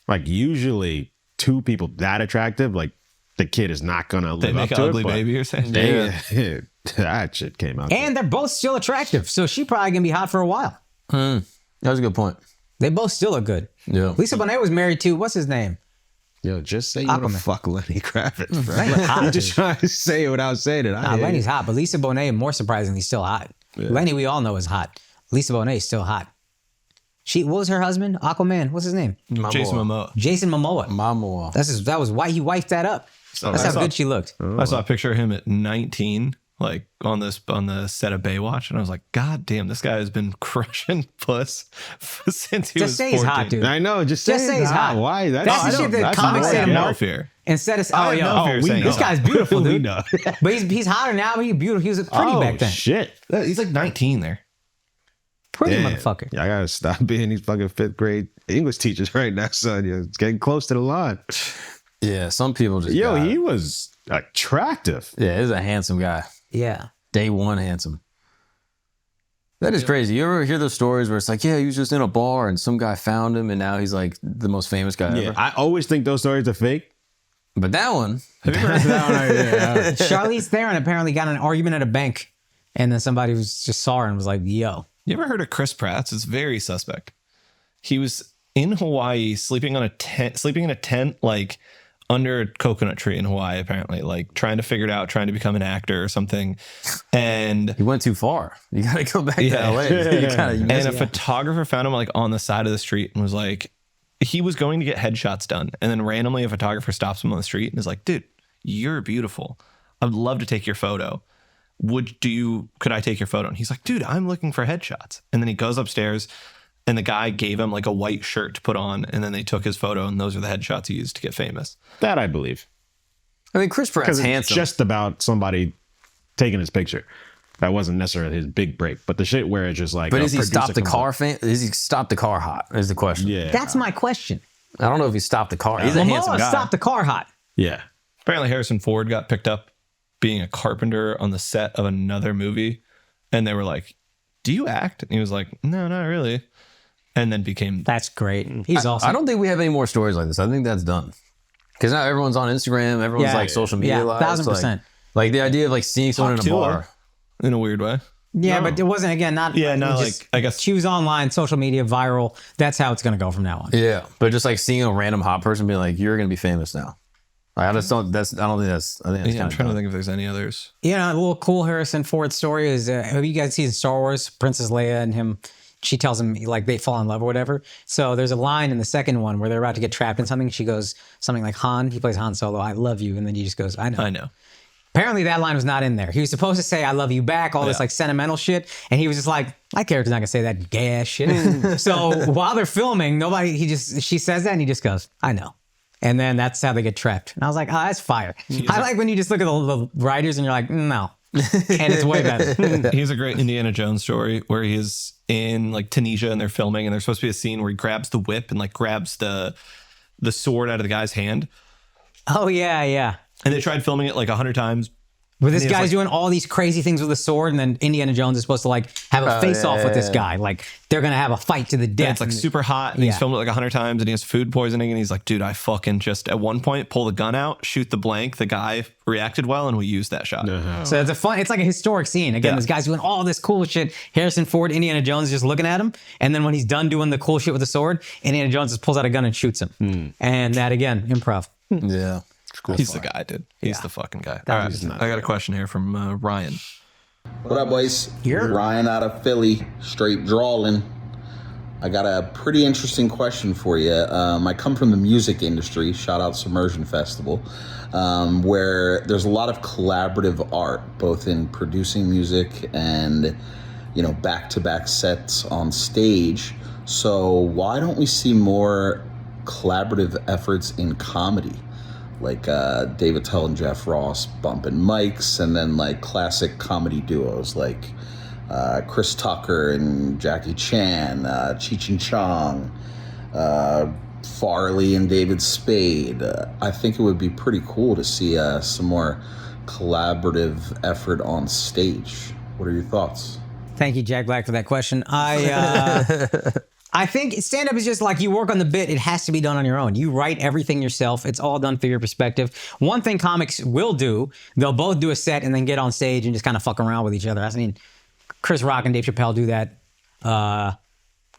Like usually two people that attractive, like the kid is not gonna live up to it. They make an ugly baby or something. That shit came out. And they're both still attractive, so she probably gonna be hot for a while. That was a good point. They both still look good. Yeah. Lisa Bonet was married to what's his name? Yo, just say you want to fuck Lenny Kravitz, bro. Hot, you just trying to say it without saying it. Lenny's hot, but Lisa Bonet, more surprisingly, still hot. Yeah. Lenny, we all know, is hot. Lisa Bonet is still hot. What was her husband? Aquaman. What's his name? Jason Momoa. Jason Momoa. Momoa. That was why he wifed that up. That's how good she looked. I saw a picture of him at 19, like on the set of Baywatch, and I was like, God damn, this guy has been crushing Puss since he was 14. Just say he's hot, dude. I know. Just say he's hot. Why? That's the shit that comics say to Mark. Fear. Instead of this guy's beautiful, dude. But he's hotter now. But he's beautiful. He was pretty back then. Shit. He's like 19 there. Pretty motherfucker. Yeah, I gotta stop being these fucking 5th grade English teachers right now, son. It's getting close to the line. Yeah, some people just. He was attractive. Yeah, he's a handsome guy. Yeah. Day one handsome. That is crazy. You ever hear those stories where it's like, yeah, he was just in a bar and some guy found him and now he's like the most famous guy ever? I always think those stories are fake. But that one. Charlize Theron apparently got in an argument at a bank And then somebody was just saw her and was like, yo. You ever heard of Chris Pratt's? It's very suspect. He was in Hawaii sleeping in a tent, like under a coconut tree in Hawaii, apparently, like trying to figure it out, trying to become an actor or something. And he went too far. You got to go back to LA. And a photographer found him like on the side of the street and was like, he was going to get headshots done. And then randomly a photographer stops him on the street and is like, dude, you're beautiful. I'd love to take your photo. Could I take your photo? And he's like, dude, I'm looking for headshots. And then he goes upstairs and the guy gave him like a white shirt to put on. And then they took his photo and those are the headshots he used to get famous. That I believe. I mean, Chris Pratt's handsome. It's just about somebody taking his picture. That wasn't necessarily his big break, but the shit where it's just like. But is he stopped the car? Is he stopped the car hot? Is the question. Yeah, that's my question. I don't know if he stopped the car. He's a handsome guy. Stopped the car hot. Yeah. Apparently, Harrison Ford got picked up being a carpenter on the set of another movie, and they were like, "Do you act?" And he was like, "No, not really." And then became. That's great. He's awesome. I don't think we have any more stories like this. I think that's done. Because now everyone's on Instagram. Everyone's like social media lives. 1,000%. Like the idea of like seeing someone in a bar. In a weird way. Yeah, but it wasn't, again, not. Yeah, no, just, like, I guess. Choose online, social media, viral. That's how it's going to go from now on. Yeah, but just like seeing a random hot person being like, you're going to be famous now. Like, I just don't, I don't think that's, I think that's I'm trying to think if there's any others. You know, a little cool Harrison Ford story is, have you guys seen Star Wars, Princess Leia and him? She tells him, like, they fall in love or whatever. So there's a line in the second one where they're about to get trapped in something. She goes something like, Han, he plays Han Solo, I love you. And then he just goes, I know. I know. Apparently that line was not in there. He was supposed to say, I love you back, all this like sentimental shit. And he was just like, my character's not gonna say that gay ass shit. So while they're filming, she says that and he just goes, I know. And then that's how they get trapped. And I was like, oh, that's fire. I like when you just look at the writers and you're like, no. And it's way better. Here's a great Indiana Jones story where he is in like Tunisia and they're filming and there's supposed to be a scene where he grabs the whip and like grabs the sword out of the guy's hand. Oh yeah, yeah. And they tried filming it like 100 times. But this guy's doing all these crazy things with a sword, and then Indiana Jones is supposed to like have a face-off with this guy. Like they're gonna have a fight to the death. And it's like super hot, and he's filmed it like 100 times, and he has food poisoning, and he's like, dude, I fucking just at one point pull the gun out, shoot the blank. The guy reacted well, and we used that shot. So it's it's like a historic scene. Again, this guy's doing all this cool shit. Harrison Ford, Indiana Jones is just looking at him, and then when he's done doing the cool shit with the sword, Indiana Jones just pulls out a gun and shoots him. And that again, improv. Yeah. Cool. He's the guy, dude. He's the fucking guy. All right, I got a question here from Ryan. What up, boys? Ryan out of Philly, straight drawling. I got a pretty interesting question for you. I come from the music industry, shout out Submersion Festival, where there's a lot of collaborative art, both in producing music and, you know, back-to-back sets on stage. So why don't we see more collaborative efforts in comedy? Like David Tell and Jeff Ross bumping mics, and then like classic comedy duos like Chris Tucker and Jackie Chan, Cheech and Chong, Farley and David Spade. I think it would be pretty cool to see some more collaborative effort on stage. What are your thoughts? Thank you, Jack Black, for that question. I think stand-up is just like you work on the bit. It has to be done on your own. You write everything yourself. It's all done through your perspective. One thing comics will do, they'll both do a set and then get on stage and just kind of fuck around with each other. I mean, Chris Rock and Dave Chappelle do that.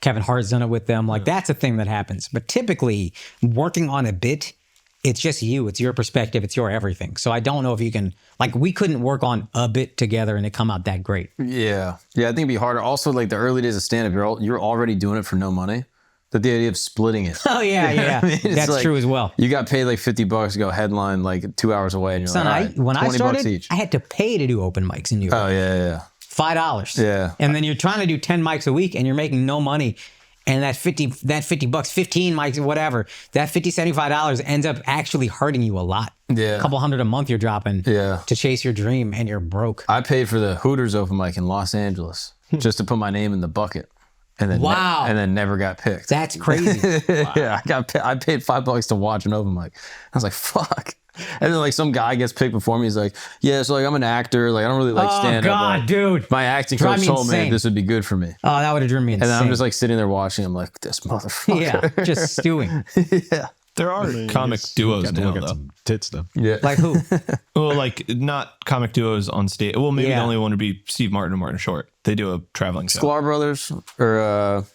Kevin Hart's done it with them. Like, that's a thing that happens. But typically, working on a bit, it's just you. It's your perspective. It's your everything. So I don't know if you can, like, we couldn't work on a bit together and it come out that great. Yeah. Yeah, I think it'd be harder. Also, like, the early days of stand-up, you're already doing it for no money. That the idea of splitting it. Oh, yeah, yeah. I mean, that's like, true as well. You got paid like $50 to go headline like 2 hours away. And you're Son, like, when I started, each. I had to pay to do open mics in New York. Oh, yeah. $5. Yeah. And then you're trying to do 10 mics a week and you're making no money. And that $50, 15 mics, whatever, that $50, $75 ends up actually hurting you a lot. Yeah. A couple $100 a month you're dropping to chase your dream, and you're broke. I paid for the Hooters open mic in Los Angeles just to put my name in the bucket. And then and then never got picked. That's crazy. Yeah, I paid $5 to watch an open mic. I was like, fuck. And then like some guy gets picked before me. He's like, yeah, so like I'm an actor. Like I don't really like stand up. Oh God, dude. My acting coach told me this would be good for me. Oh, that would have driven me insane. And then I'm just like sitting there watching. I'm like, this motherfucker. Yeah, just stewing. Yeah. There are comic duos Got to now, look at though. some tits though. Yeah. Like who? Well, like not comic duos on stage. Well, maybe the only one would be Steve Martin and Martin Short. They do a traveling show. Sklar Brothers or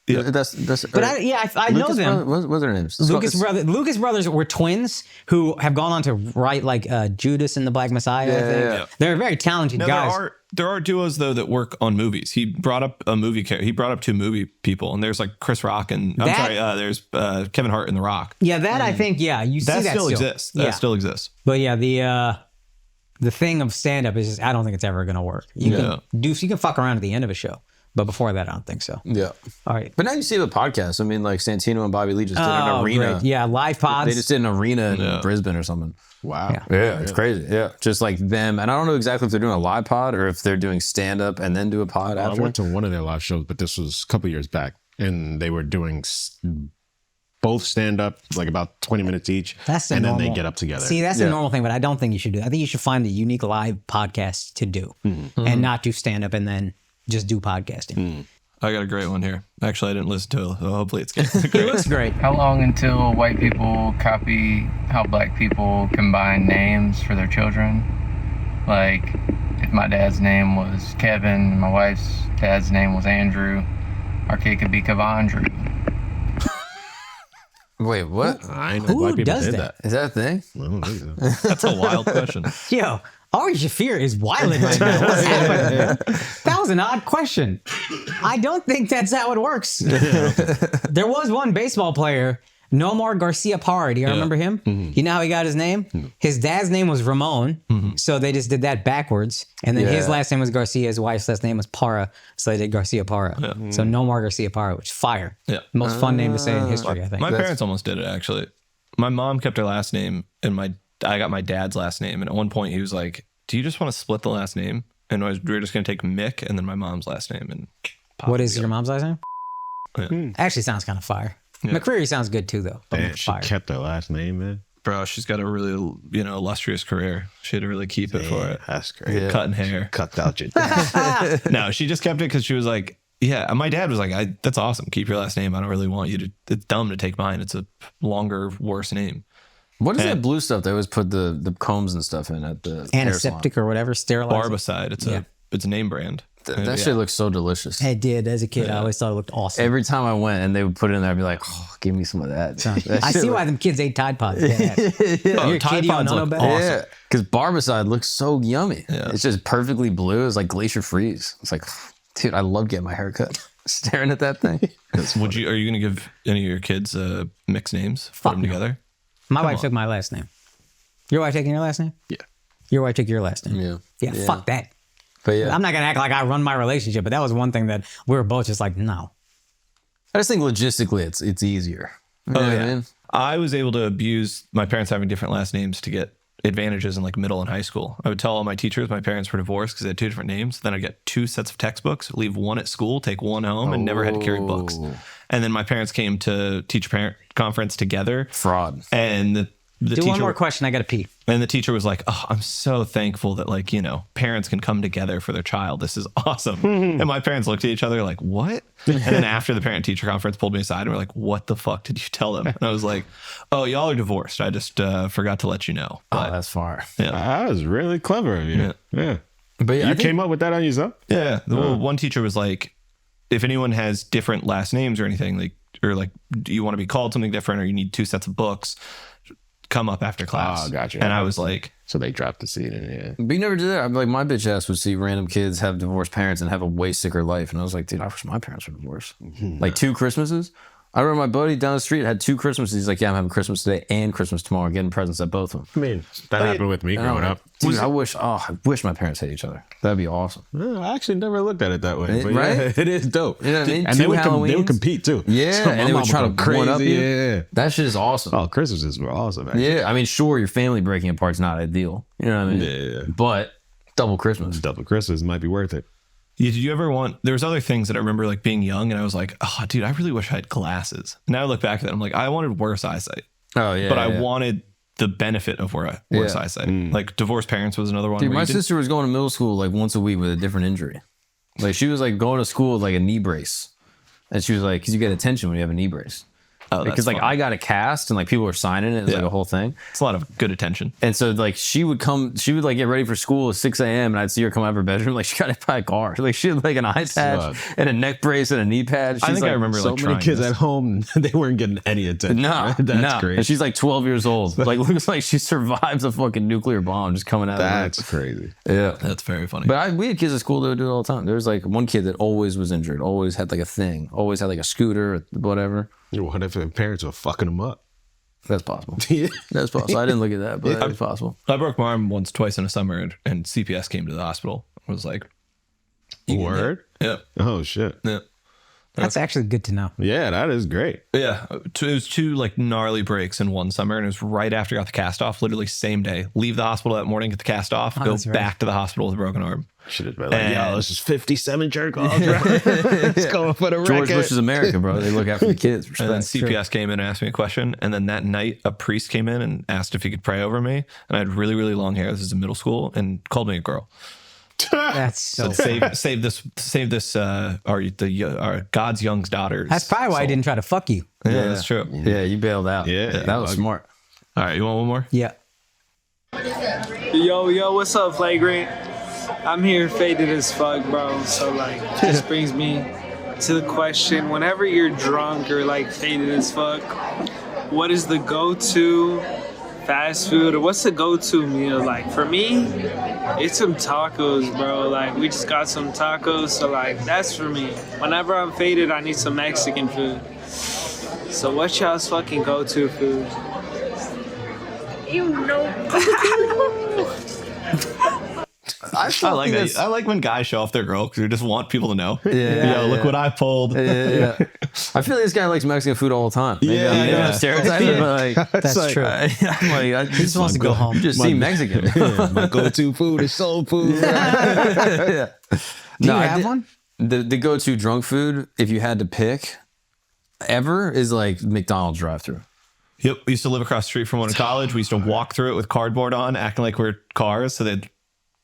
that's. But I know them. What's their names? Lucas brothers were twins who have gone on to write like Judas and the Black Messiah. I think. Yeah. They're very talented guys. There are duos though that work on movies. He brought up a movie. He brought up 2 movie people, and there's like Chris Rock and there's Kevin Hart and The Rock. Yeah, that I think. Yeah, you see that still exists. That still exists. But yeah, the thing of stand up is just, I don't think it's ever gonna work. You can fuck around at the end of a show, but before that, I don't think so. Yeah. All right. But now you see the podcast. I mean, like Santino and Bobby Lee just did an arena. Great. Yeah, live pods. They just did an arena in Brisbane or something. Wow. Yeah, it's crazy. Yeah, just like them. And I don't know exactly if they're doing a live pod or if they're doing stand up and then do a pod after. I went to one of their live shows, but this was a couple years back, and they were doing both stand up, like about 20 minutes each, Then they get up together. See, that's the normal thing, but I don't think you should do. I think you should find a unique live podcast to do, and not do stand up and then just do podcasting. I got a great one here. Actually, I didn't listen to it, so hopefully it's good. It looks great. How long until white people copy how black people combine names for their children? Like, if my dad's name was Kevin and my wife's dad's name was Andrew, our kid could be Kavandrew. Wait, what? I know Who white people does did that? Is that a thing? I don't think so. That's a wild question. Yo, Ari Shafir is wilding right now. What's happening? That was an odd question. I don't think that's how it works. There was one baseball player, Nomar Garcia Parra. Do you remember him? You know how he got his name? His dad's name was Ramon, so they just did that backwards. And then his last name was Garcia. His wife's last name was Parra, so they did Garcia Parra. So Nomar Garcia Parra, which is fire. Yeah. Most fun name to say in history, I think. My parents almost did it, actually. My mom kept her last name, and I got my dad's last name. And at one point, he was like, "Do you just want to split the last name?" And we were just going to take Mick and then my mom's last name. And what is your mom's last name? Yeah. Actually sounds kind of fire. Yeah. McCreary sounds good too, though. Damn, she kept her last name, man. Bro, she's got a really, illustrious career. She had to really keep it for it. That's great. Yeah. Cutting hair. Cut out your dad. No, she just kept it because she was like, yeah, my dad was like, that's awesome. Keep your last name. I don't really want you to, it's dumb to take mine. It's a longer, worse name. What is that blue stuff they always put the combs and stuff in at the antiseptic or whatever, sterilizer? Barbicide. It's a name brand. That shit looks so delicious. It did. As a kid, I always thought it looked awesome. Every time I went and they would put it in there, I'd be like, oh, give me some of that. I see why them kids ate Tide Pods. You're a Tide kid, you don't Pods know look better. awesome. Yeah, because Barbicide looks so yummy. Yeah. It's just perfectly blue. It's like Glacier Freeze. It's like, dude, I love getting my hair cut. Staring at that thing. Are you going to give any of your kids mixed names? Put them together? My wife took my last name. Your wife taking your last name? Yeah. Your wife took your last name? Yeah. Yeah, fuck that. But yeah. I'm not going to act like I run my relationship, but that was one thing that we were both just like, no. I just think logistically it's easier. You know what I mean? I was able to abuse my parents having different last names to get advantages in like middle and high school. I would tell all my teachers my parents were divorced because they had 2 different names. Then I'd get 2 sets of textbooks, leave one at school, take one home, and never had to carry books. And then my parents came to teacher-parent conference together. Fraud. And the teacher, one more question. I got to pee. And the teacher was like, oh, I'm so thankful that like, parents can come together for their child. This is awesome. And my parents looked at each other like, what? And then after the parent teacher conference pulled me aside and were like, what the fuck did you tell them? And I was like, oh, y'all are divorced. I just forgot to let you know. But, That's far. Yeah. That was really clever of you. Yeah. But yeah, You came up with that on yourself? Yeah. Well, one teacher was like, if anyone has different last names or anything, do you want to be called something different or you need 2 sets of books, come up after class. Oh, gotcha. And I was like, so they dropped the seed in. But you never did that. I'm like, my bitch ass would see random kids have divorced parents and have a way sicker life. And I was like, dude, I wish my parents were divorced. Like 2 Christmases. I remember my buddy down the street had 2 Christmases. He's like, yeah, I'm having Christmas today and Christmas tomorrow, getting presents at both of them. I mean, that happened with me growing up. Dude, I wish my parents hate each other. That'd be awesome. I actually never looked at it that way. But Right? yeah, it is dope. You know what I mean? And 2 they would Halloweens. compete too. Yeah, So and my they would mom try to go one up you. Yeah. That shit is awesome. Oh, Christmases were awesome. Actually. Yeah, I mean, sure, your family breaking apart's not ideal. You know what I mean? Yeah. But double Christmas. Double Christmas might be worth it. did you ever there was other things that I remember like being young and I was like, oh, dude, I really wish I had glasses. Now I look back at that, I'm like, I wanted worse eyesight. Oh, yeah. But I wanted the benefit of worse eyesight. Like divorced parents was another one. Dude, where my you sister was going to middle school like once a week with a different injury. Like she was like going to school with like a knee brace. And she was like, because you get attention when you have a knee brace. because like I got a cast and like people were signing it. It was like a whole thing. It's a lot of good attention. And so like she would like get ready for school at 6 a.m. and I'd see her come out of her bedroom like she got hit by a car. Like she had like an eye patch and a neck brace and a knee pad. I think I remember so like many kids at home, they weren't getting any attention. No, that's great. And she's like 12 years old. Like looks like she survives a fucking nuclear bomb just coming out. That's crazy. Yeah, that's very funny. But we had kids at school that would do it all the time. There was like one kid that always was injured, always had like a thing, always had like a scooter or whatever. What if their parents were fucking them up? That's possible. That's possible. I didn't look at that, but it's possible. I broke my arm once, twice in a summer, and CPS came to the hospital. I was like, word? Yeah. Oh, shit. Yeah. That's actually good to know. Yeah, that is great. Yeah. It was 2 like gnarly breaks in one summer, and it was right after I got the cast off, literally same day. Leave the hospital that morning, get the cast off, go back to the hospital with a broken arm. Should have been like, yo, this is 57 jerk offs, right? It's going for the record. George Bush is America, bro. They look after the kids. And then CPS came in and asked me a question. And then that night, a priest came in and asked if he could pray over me. And I had really, really long hair. This is in middle school, and called me a girl. That's so save this our God's young daughters. That's probably why I didn't try to fuck you. Yeah, that's true. Yeah, you bailed out. Yeah, that was smart. All right, you want one more? Yeah. Yo, what's up, Flagrant? I'm here faded as fuck, bro. So like, this brings me to the question: whenever you're drunk or like faded as fuck, what is the go-to fast food, or what's the go-to meal? Like for me, it's some tacos, bro. Like we just got some tacos, so like that's for me. Whenever I'm faded, I need some Mexican food. So what's y'all's fucking go-to food? You know. I like that. I like when guys show off their girl because they just want people to know. Yeah, look what I pulled. Yeah. I feel like this guy likes Mexican food all the time. Maybe I'm stereotyping, but like, That's true. I'm like, I He just wants to go home. just see Mexican. My go-to food is soul food. Yeah. Do you have one? The go-to drunk food, if you had to pick, ever is like McDonald's drive-thru. Yep, we used to live across the street from one in college. We used to walk through it with cardboard on, acting like we're cars, so they'd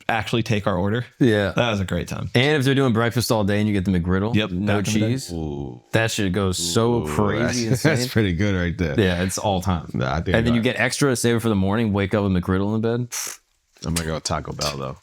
actually take our order. Yeah, that was a great time. And if they're doing breakfast all day and you get the McGriddle, yep, no cheese, that shit goes so crazy. That's pretty good right there. Yeah, it's all time. Nah, and then you get extra, save it for the morning, wake up with McGriddle in bed. I'm gonna go Taco Bell though.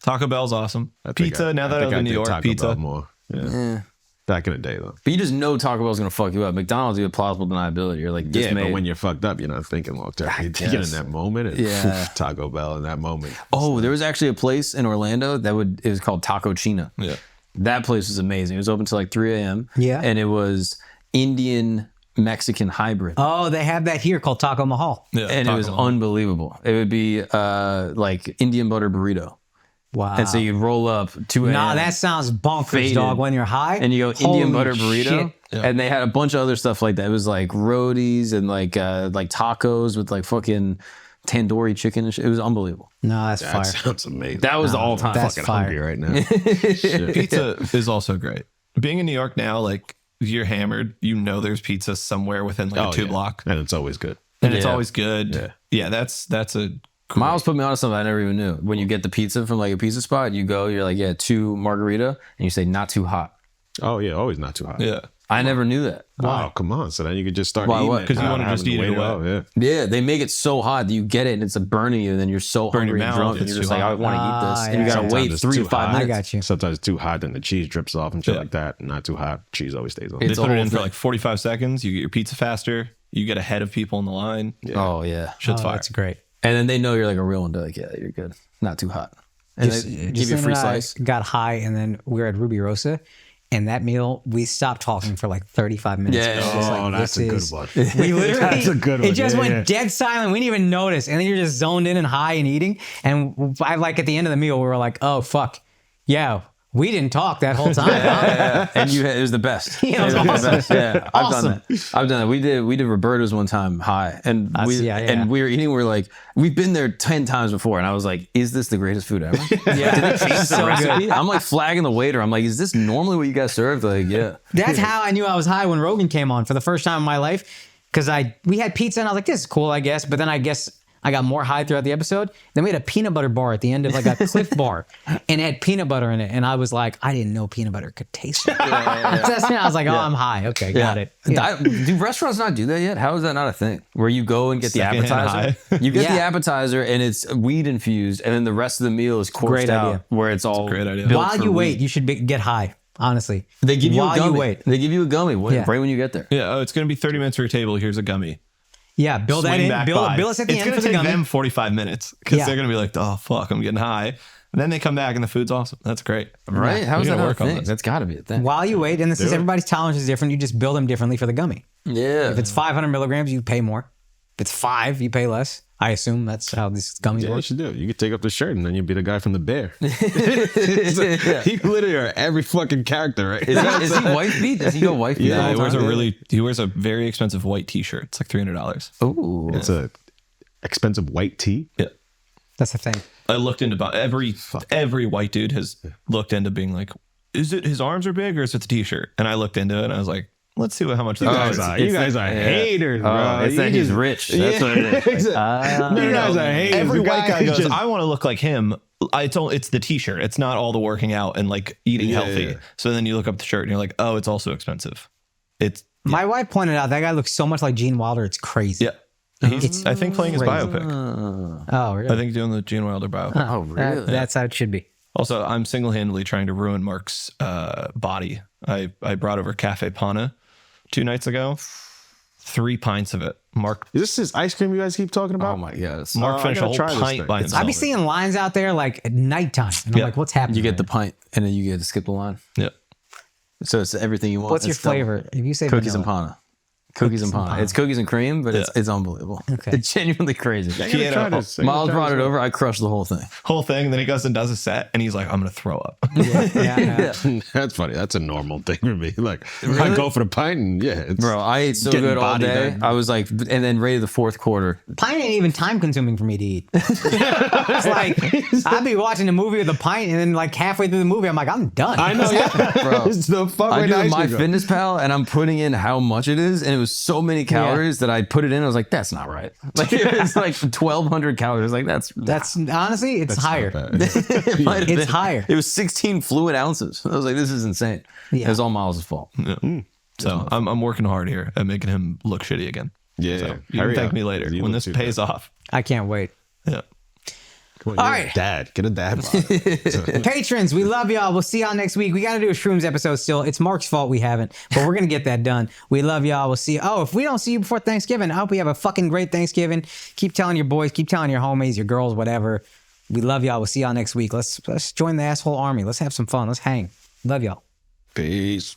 Taco Bell's awesome. Pizza. Now that I live in New York, Taco pizza Bell more. Yeah. Back in the day though. But you just know Taco Bell's gonna fuck you up. McDonald's, you have plausible deniability. You're like, but when you're fucked up, you're not thinking long term. You're thinking in that moment. And Taco Bell in that moment. Oh, there was actually a place in Orlando it was called Taco China. Yeah. That place was amazing. It was open till like 3 a.m. Yeah. And it was Indian Mexican hybrid. Oh, they have that here called Taco Mahal. Yeah, and it was unbelievable. It would be like Indian butter burrito. Wow. And so you roll up 2 a.m. Nah, that sounds bonkers, faded, dog. When you're high. And you go Indian Holy butter burrito. shit. And they had a bunch of other stuff like that. It was like rotis and like tacos with like fucking tandoori chicken and shit. It was unbelievable. No, that's That fire. sounds amazing. That was the all-time. That's fucking fire. hungry right now. Pizza is also great. Being in New York now, like you're hammered, you know there's pizza somewhere within like a 2 block. And it's always good. And it's always good. Yeah, that's a Miles put me on to something I never even knew. When you get the pizza from like a pizza spot, you're like, yeah, 2 margarita, and you say not too hot. Oh yeah, always not too hot. Yeah. I never knew that. Wow, come on. So then you could just start Why, eating what? it. 'Cause you wanna Having just eat to it wait away. out, Yeah, they make it so hot that you get it and it's burning you, and then you're so Burn your hungry and mouth, drunk, and it's you're just too like, I hot. want to eat this. And you yeah. gotta Sometimes wait it's 3 too to 5 hot. I minutes. got you. Sometimes it's too hot, then the cheese drips off and shit Yeah. like that. Not too hot. Cheese always stays on. They It's put a it whole in for thing. like 45 seconds. You get your pizza faster. You get ahead of people in the line. Oh yeah. Shit's Oh, fire. that's great. And then they know you're like a real one. They're like, yeah, you're good. Not too hot. And they give you a free and I slice. got high, and then we were at Ruby Rosa, and that meal we stopped talking for like 35 minutes. Yeah. It was just Oh, that's a good one. We literally, That's a good one. It just Yeah, went yeah. dead silent. We didn't even notice, and then you're just zoned in and high and eating. And I like at the end of the meal, we were like, "Oh fuck, yeah." We didn't talk that whole time. Yeah. And it was the best. Yeah, it was the awesome. best. Yeah, I've Awesome. done that. I've done that. We did Roberto's one time high, and yeah. and we were eating. We were like, we've been there 10 times before, and I was like, is this the greatest food ever? Yeah. Did they change the So recipe? good. I'm like flagging the waiter. I'm like, is this normally what you guys serve? They're like, yeah. That's how I knew I was high when Rogan came on for the first time in my life. Because we had pizza and I was like, this is cool, I guess. But then I guess I got more high throughout the episode. Then we had a peanut butter bar at the end of like a Cliff bar, and it had peanut butter in it. And I was like, I didn't know peanut butter could taste like that. I was like, oh, I'm high. Okay, got it. Yeah. Do restaurants not do that yet? How is that not a thing? Where you go and get the appetizer? You get the appetizer and it's weed infused, and then the rest of the meal is coursed out where it's all great idea. While you wait, you should get high. Honestly, they give you while a gummy. You wait. They give you a gummy right when you get there. Yeah, it's going to be 30 minutes for your table. Here's a gummy. Yeah, build that in. Bill us at the end for the gummy. It's going to take them 45 minutes because they're going to be like, oh, fuck, I'm getting high. And then they come back and the food's awesome. That's great. Right? How's that a thing? That's got to be a thing. While you wait, and this is everybody's tolerance is different, you just build them differently for the gummy. Yeah. If it's 500 milligrams, you pay more. If it's 5, you pay less. I assume that's how these gummies work. You should do it. You could take off the shirt and then you'd be the guy from the Bear. He literally are every fucking character, right? Is he wife beat? Does he go wife beat? Yeah, he wears a very expensive white t-shirt. It's like $300. Oh, it's a expensive white tee. Yeah, that's the thing. I looked into every white dude has looked into being like, is it his arms are big or is it the t-shirt? And I looked into it and I was like, let's see how much that is. You guys are haters, bro. It's that he's rich. That's what it is. You guys are haters. Every white guy goes, I want to look like him. It's the t-shirt. It's not all the working out and like eating healthy. Yeah. So then you look up the shirt and you're like, oh, it's also expensive. My wife pointed out that guy looks so much like Gene Wilder. It's crazy. Yeah. He's, I think, playing his biopic. Oh, really? I think doing the Gene Wilder biopic. Oh, really? That's how it should be. Also, I'm single-handedly trying to ruin Mark's body. I brought over Cafe Pana 2 nights ago. 3 pints of it. Mark, is this his ice cream you guys keep talking about? Oh my god! Mark finished a whole pint by himself. I be seeing lines out there like at nighttime, and I'm like, "What's happening?" You get the pint, and then you get to skip the line. Yeah. So it's everything you want. What's your flavor? If you say cookies vanilla. and pana. Cookies and pana. It's cookies and cream, but it's unbelievable. Okay. It's genuinely crazy. Miles brought it over. I crushed the whole thing. Then he goes and does a set, and he's like, "I'm gonna throw up." Yeah. That's funny. That's a normal thing for me. Like, I go for the pint, and it's bro, I ate so good all day. I was like, and then rated the 4th quarter. Pint ain't even time consuming for me to eat. It's like I'd be watching a movie with a pint, and then like halfway through the movie, I'm like, I'm done. I know, bro. It's the fuck I do MyFitnessPal, and I'm putting in how much it is, and it was so many calories that I put it in. I was like, that's not right. Like it's like 1,200 calories. Like that's honestly, it's higher. It's higher. It was 16 fluid ounces. I was like, this is insane. Yeah. It was all Miles' fault. Yeah. So I'm working hard here at making him look shitty again. Yeah. So you can thank me later when this pays off. I can't wait. Yeah. Come on, all right. Dad. Get a dad bod. Patrons, we love y'all. We'll see y'all next week. We got to do a Shrooms episode still. It's Mark's fault we haven't, but we're going to get that done. We love y'all. We'll see you. Oh, if we don't see you before Thanksgiving, I hope you have a fucking great Thanksgiving. Keep telling your boys, keep telling your homies, your girls, whatever. We love y'all. We'll see y'all next week. Let's join the asshole army. Let's have some fun. Let's hang. Love y'all. Peace.